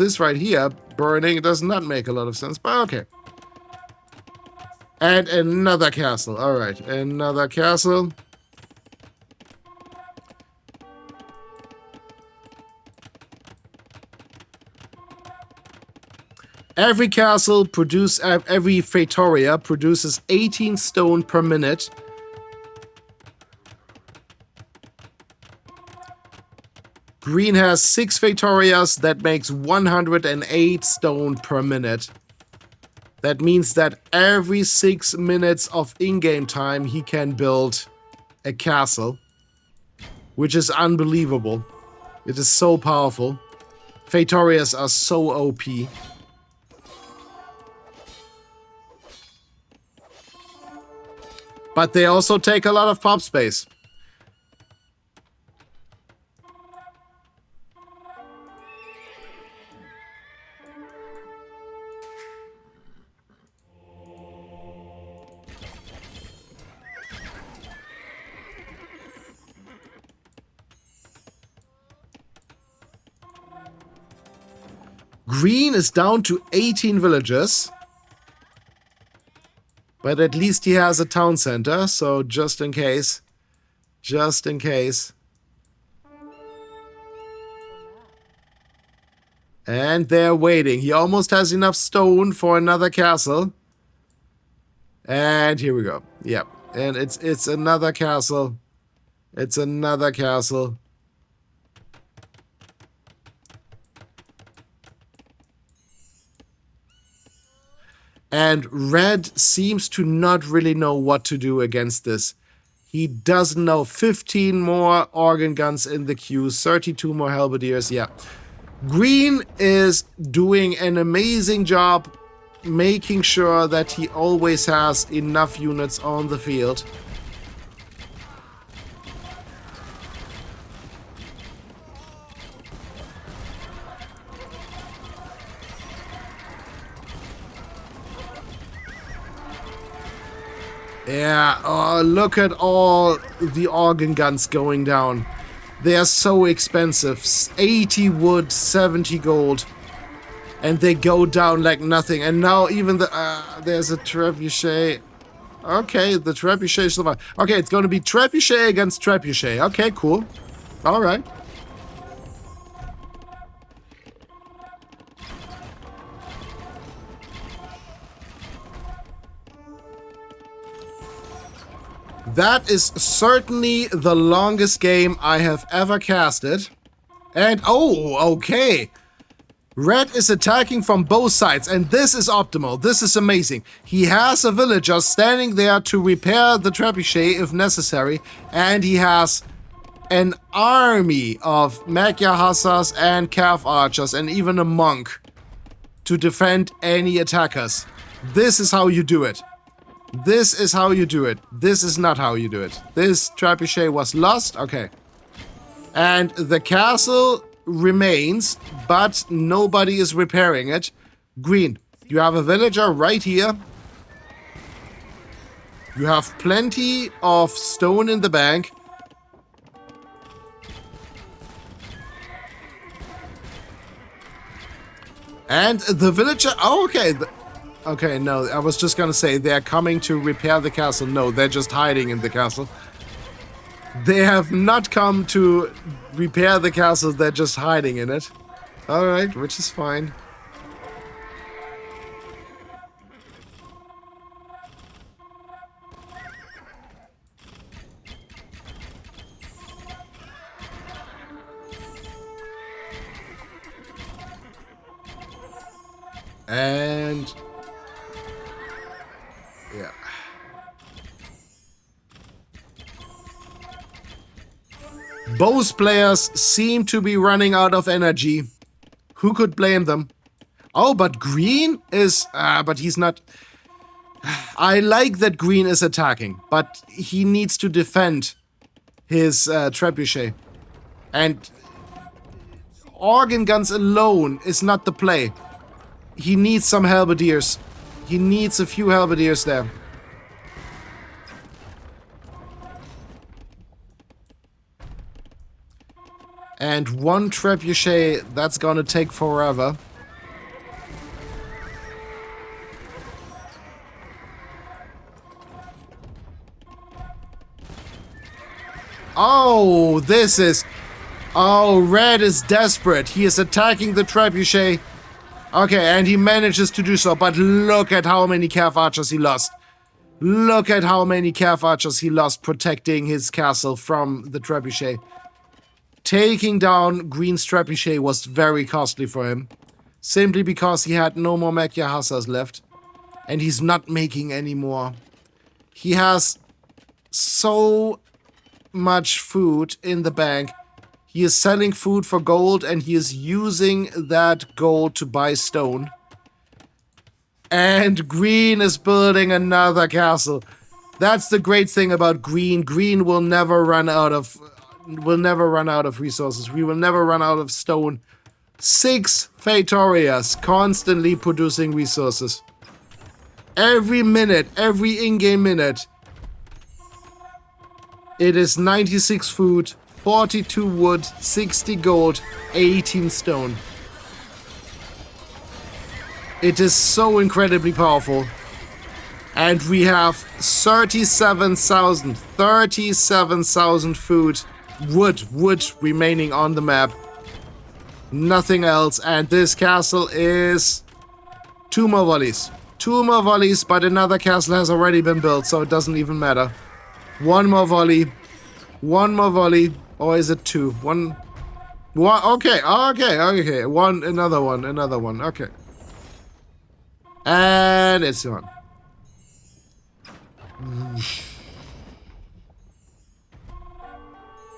burning does not make a lot of sense, but okay. And another castle. Alright, another castle. Every castle every Feitoria produces 18 stone per minute. Green has 6 Feitorias, that makes 108 stone per minute. That means that every 6 minutes of in-game time he can build a castle. Which is unbelievable. It is so powerful. Feitorias are so OP. But they also take a lot of pop space. Green is down to 18 villages. But at least he has a town center, so just in case. Just in case. And they're waiting. He almost has enough stone for another castle. And here we go. Yep. And it's another castle. It's another castle. And red seems to not really know what to do against this. He doesn't know. 15 more organ guns in the queue. 32 more halberdiers. Yeah. Green is doing an amazing job making sure that he always has enough units on the field. Yeah, oh, look at all the organ guns going down. They are so expensive. 80 wood, 70 gold. And they go down like nothing. And now even there's a trebuchet. Okay, the trebuchet survived. Okay, it's going to be trebuchet against trebuchet. Okay, cool. All right. That is certainly the longest game I have ever casted. And, oh, okay. Red is attacking from both sides, and this is optimal. This is amazing. He has a villager standing there to repair the trebuchet if necessary, and he has an army of Magyar Huszars and Cav archers, and even a monk to defend any attackers. This is how you do it. This is how you do it. This is not how you do it. This trebuchet was lost. Okay. And the castle remains, but nobody is repairing it. Green, you have a villager right here. You have plenty of stone in the bank. And the villager... Oh, okay. Okay, no, I was just gonna say, they're coming to repair the castle. No, they're just hiding in the castle. They have not come to repair the castle, they're just hiding in it. Alright, which is fine. And... yeah. Both players seem to be running out of energy. Who could blame them? Oh, but Green is... but he's not... I like that Green is attacking, but he needs to defend his trebuchet. And organ guns alone is not the play. He needs some halberdiers. He needs a few halberdiers there. And one trebuchet, that's gonna take forever. Oh, this is... oh, red is desperate. He is attacking the trebuchet. Okay, and he manages to do so, but look at how many Cav archers he lost. Look at how many Cav archers he lost protecting his castle from the trebuchet. Taking down Green's trebuchet was very costly for him, simply because he had no more Magyar Huszars left, and he's not making any more. He has so much food in the bank. He is selling food for gold, and he is using that gold to buy stone. And Green is building another castle. That's the great thing about Green. Green will never run out of resources. We will never run out of stone. 6 Feitorias constantly producing resources. Every minute, every in-game minute. It is 96 food, 42 wood, 60 gold, 18 stone. It is so incredibly powerful. And we have 37,000 food, wood remaining on the map. Nothing else. And this castle is 2 more volleys. 2 more volleys, but another castle has already been built, so it doesn't even matter. 1 more volley. 1 more volley. Or is it 2? 1. Okay. Another one. Okay. And it's gone.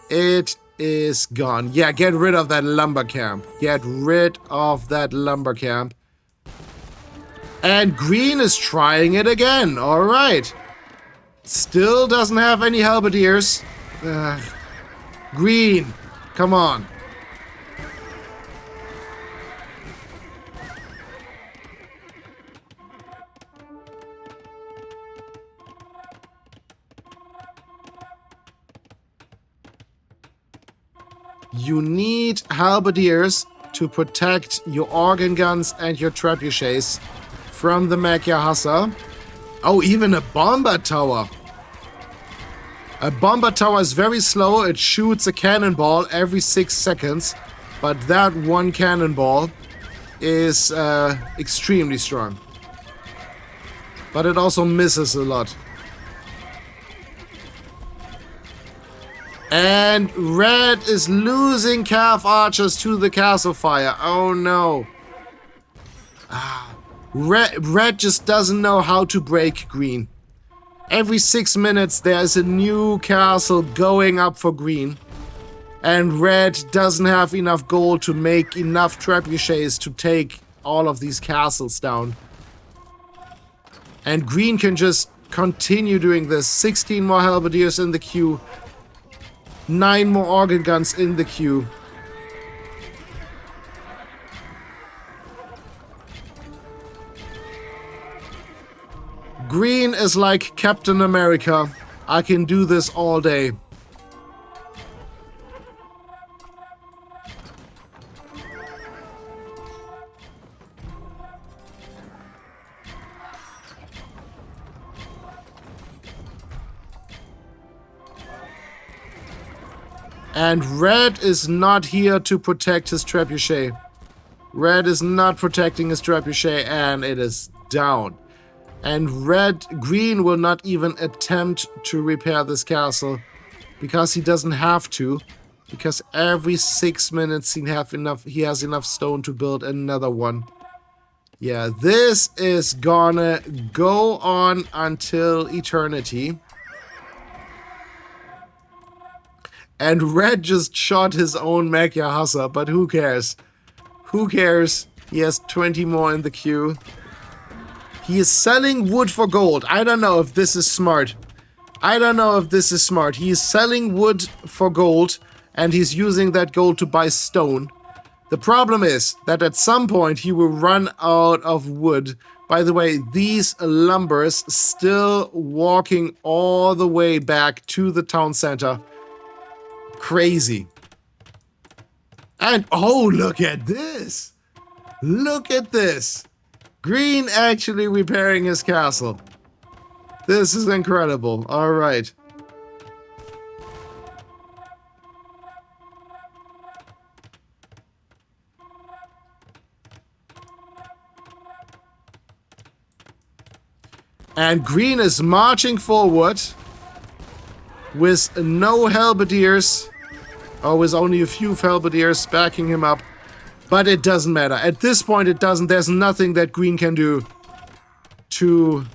It is gone. Yeah, get rid of that lumber camp. Get rid of that lumber camp. And green is trying it again. Alright. Still doesn't have any halberdiers. Green. Come on. You need halberdiers to protect your organ guns and your trebuchets from the Magyar Huszar. Oh, even a bomber tower. A bomber tower is very slow. It shoots a cannonball every 6 seconds. But that one cannonball is extremely strong. But it also misses a lot. And red is losing calf archers to the castle fire. Oh no. Red just doesn't know how to break green. Every 6 minutes there's a new castle going up for green. And red doesn't have enough gold to make enough trebuchets to take all of these castles down. And green can just continue doing this. 16 more halberdiers in the queue. 9 more organ guns in the queue. Green is like Captain America. I can do this all day. And red is not here to protect his trebuchet. Red is not protecting his trebuchet, and it is down. And green will not even attempt to repair this castle because he doesn't have to. Because every 6 minutes he has enough stone to build another one. Yeah, this is gonna go on until eternity. And red just shot his own Magyar Huszar, but who cares? Who cares? He has 20 more in the queue. He is selling wood for gold. I don't know if this is smart. He is selling wood for gold, and he's using that gold to buy stone. The problem is that at some point he will run out of wood. By the way, these lumbers still walking all the way back to the town center. Crazy. And oh, look at this. Look at this. Green actually repairing his castle. This is incredible. All right. And green is marching forward with no halberdiers, or with only a few halberdiers backing him up. But it doesn't matter. At this point it doesn't. There's nothing that green can do to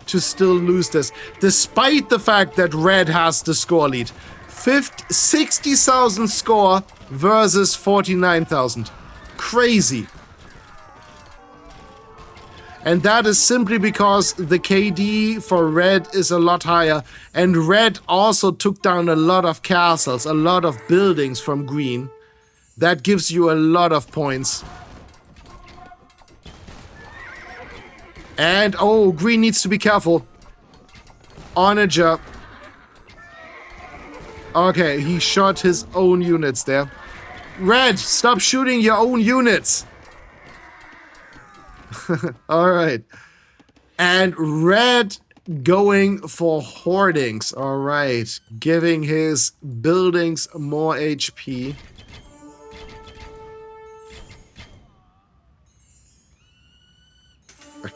still lose this. Despite the fact that red has the score lead. 60,000 score versus 49,000. Crazy. And that is simply because the KD for red is a lot higher. And red also took down a lot of castles, a lot of buildings from green. That gives you a lot of points. And, oh, green needs to be careful. Onager. Okay, he shot his own units there. Red, stop shooting your own units. Alright. And red going for hoardings. Alright. Giving his buildings more HP.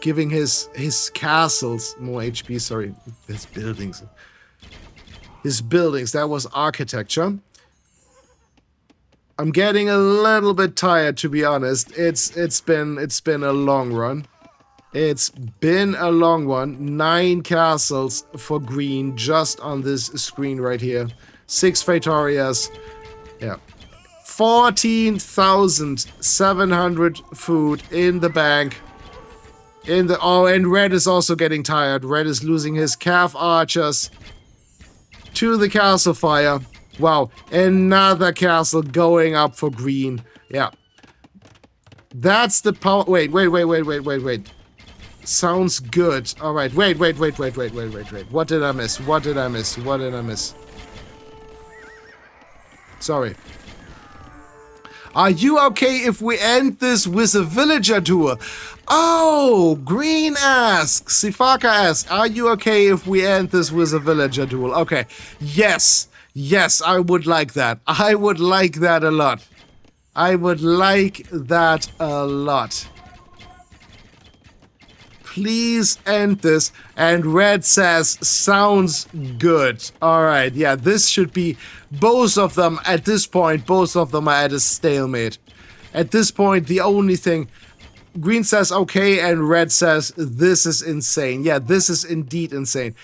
giving his castles more HP. Sorry, his buildings. His buildings. That was architecture. I'm getting a little bit tired, to be honest. It's been a long run. It's been a long one. 9 castles for green just on this screen right here. 6 Feitorias. Yeah. 14,700 food in the bank. And red is also getting tired. Red is losing his calf archers to the castle fire. Wow, another castle going up for green. Yeah. That's the power. Wait. Sounds good. All right. Wait. What did I miss? Sorry. Are you okay if we end this with a villager tour? Oh, Green asks, Sifaka asks, are you okay if we end this with a villager duel? Okay. Yes, I would like that. I would like that a lot. Please end this. And Red says, sounds good. Alright, yeah, this should be both of them at this point. Both of them are at a stalemate. At this point, the only thing... Green says okay, and Red says this is insane. Yeah, this is indeed insane.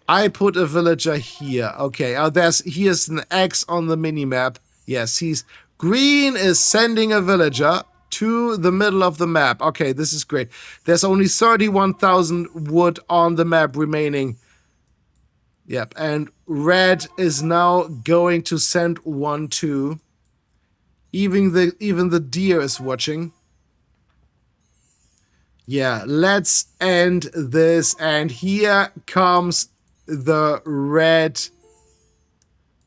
I put a villager here. Okay, here's an X on the minimap. Yes, Green is sending a villager to the middle of the map. Okay, this is great. There's only 31,000 wood on the map remaining. Yep, and Red is now going to send one too. Even the deer is watching. Yeah, let's end this. And here comes the red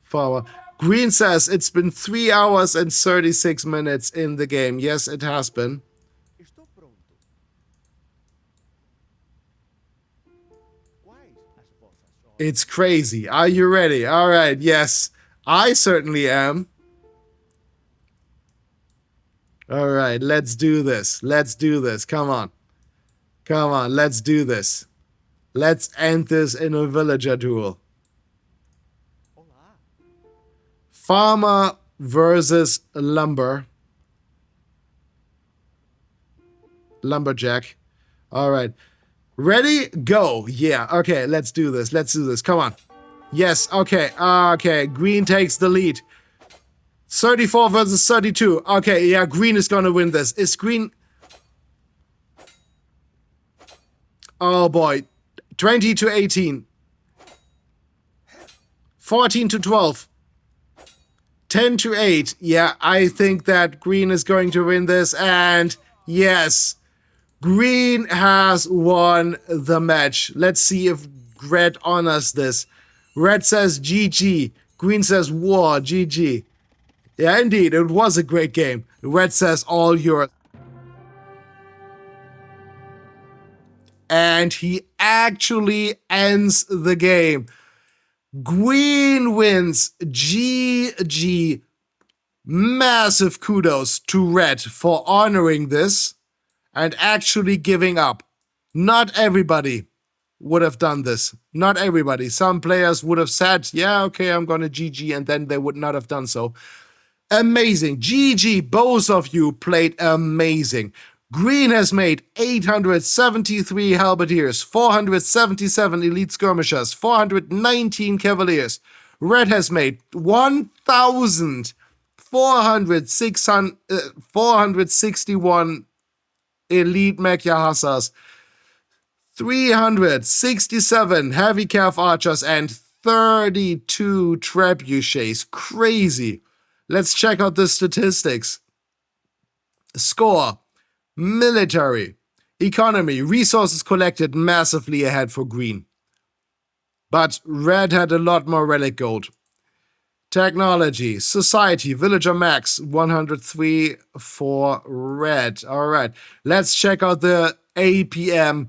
flower. Green says it's been 3 hours and 36 minutes in the game. Yes, it has been. It's crazy. Are you ready? All right, yes. I certainly am. All right, let's do this. Come on. Let's do this. Let's end this in a villager duel. Farmer versus lumberjack. All right. Ready? Go. Yeah. Okay, let's do this. Come on. Yes. Okay. Green takes the lead. 34 versus 32. Okay, yeah, green is gonna win this. Is green... Oh boy. 20 to 18. 14 to 12. 10 to 8. Yeah, I think that green is going to win this. And yes, green has won the match. Let's see if red honors this. Red says GG. Green says war. GG. Yeah, indeed, it was a great game. Red says all yours. And he actually ends the game. Green wins. GG. Massive kudos to Red for honoring this and actually giving up. Not everybody would have done this. Not everybody. Some players would have said, yeah, okay, I'm gonna GG, and then they would not have done so. Amazing. GG, both of you played amazing. Green has made 873 halberdiers, 477 elite skirmishers, 419 cavaliers. Red has made 461 elite Magyar Huszars, 367 heavy calf archers, and 32 trebuchets. Crazy. Let's check out the statistics. Score. Military. Economy. Resources collected massively ahead for green. But red had a lot more relic gold. Technology. Society. Villager max. 103 for red. Alright. Let's check out the APM.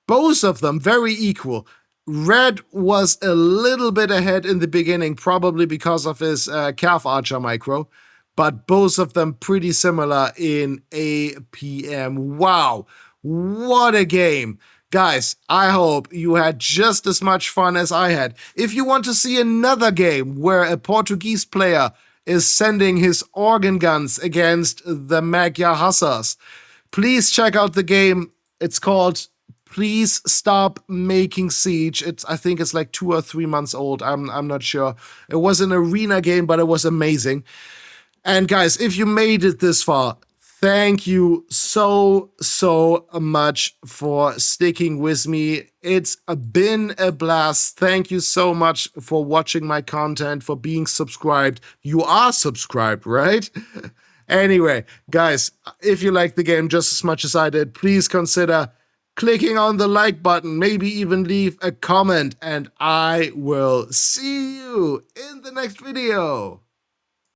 Both of them very equal. Red was a little bit ahead in the beginning, probably because of his calf archer micro. but both of them pretty similar in APM. Wow, what a game. Guys, I hope you had just as much fun as I had. If you want to see another game where a Portuguese player is sending his organ guns against the Magyar Huszars, please check out the game. It's called Please Stop Making Siege. I think it's like 2 or 3 months old. I'm not sure. It was an arena game, but it was amazing. And guys, if you made it this far, thank you so much for sticking with me. It's been a blast. Thank you so much for watching my content, for being subscribed. You are subscribed, right? Anyway, guys, if you like the game just as much as I did, please consider clicking on the like button, maybe even leave a comment, and I will see you in the next video.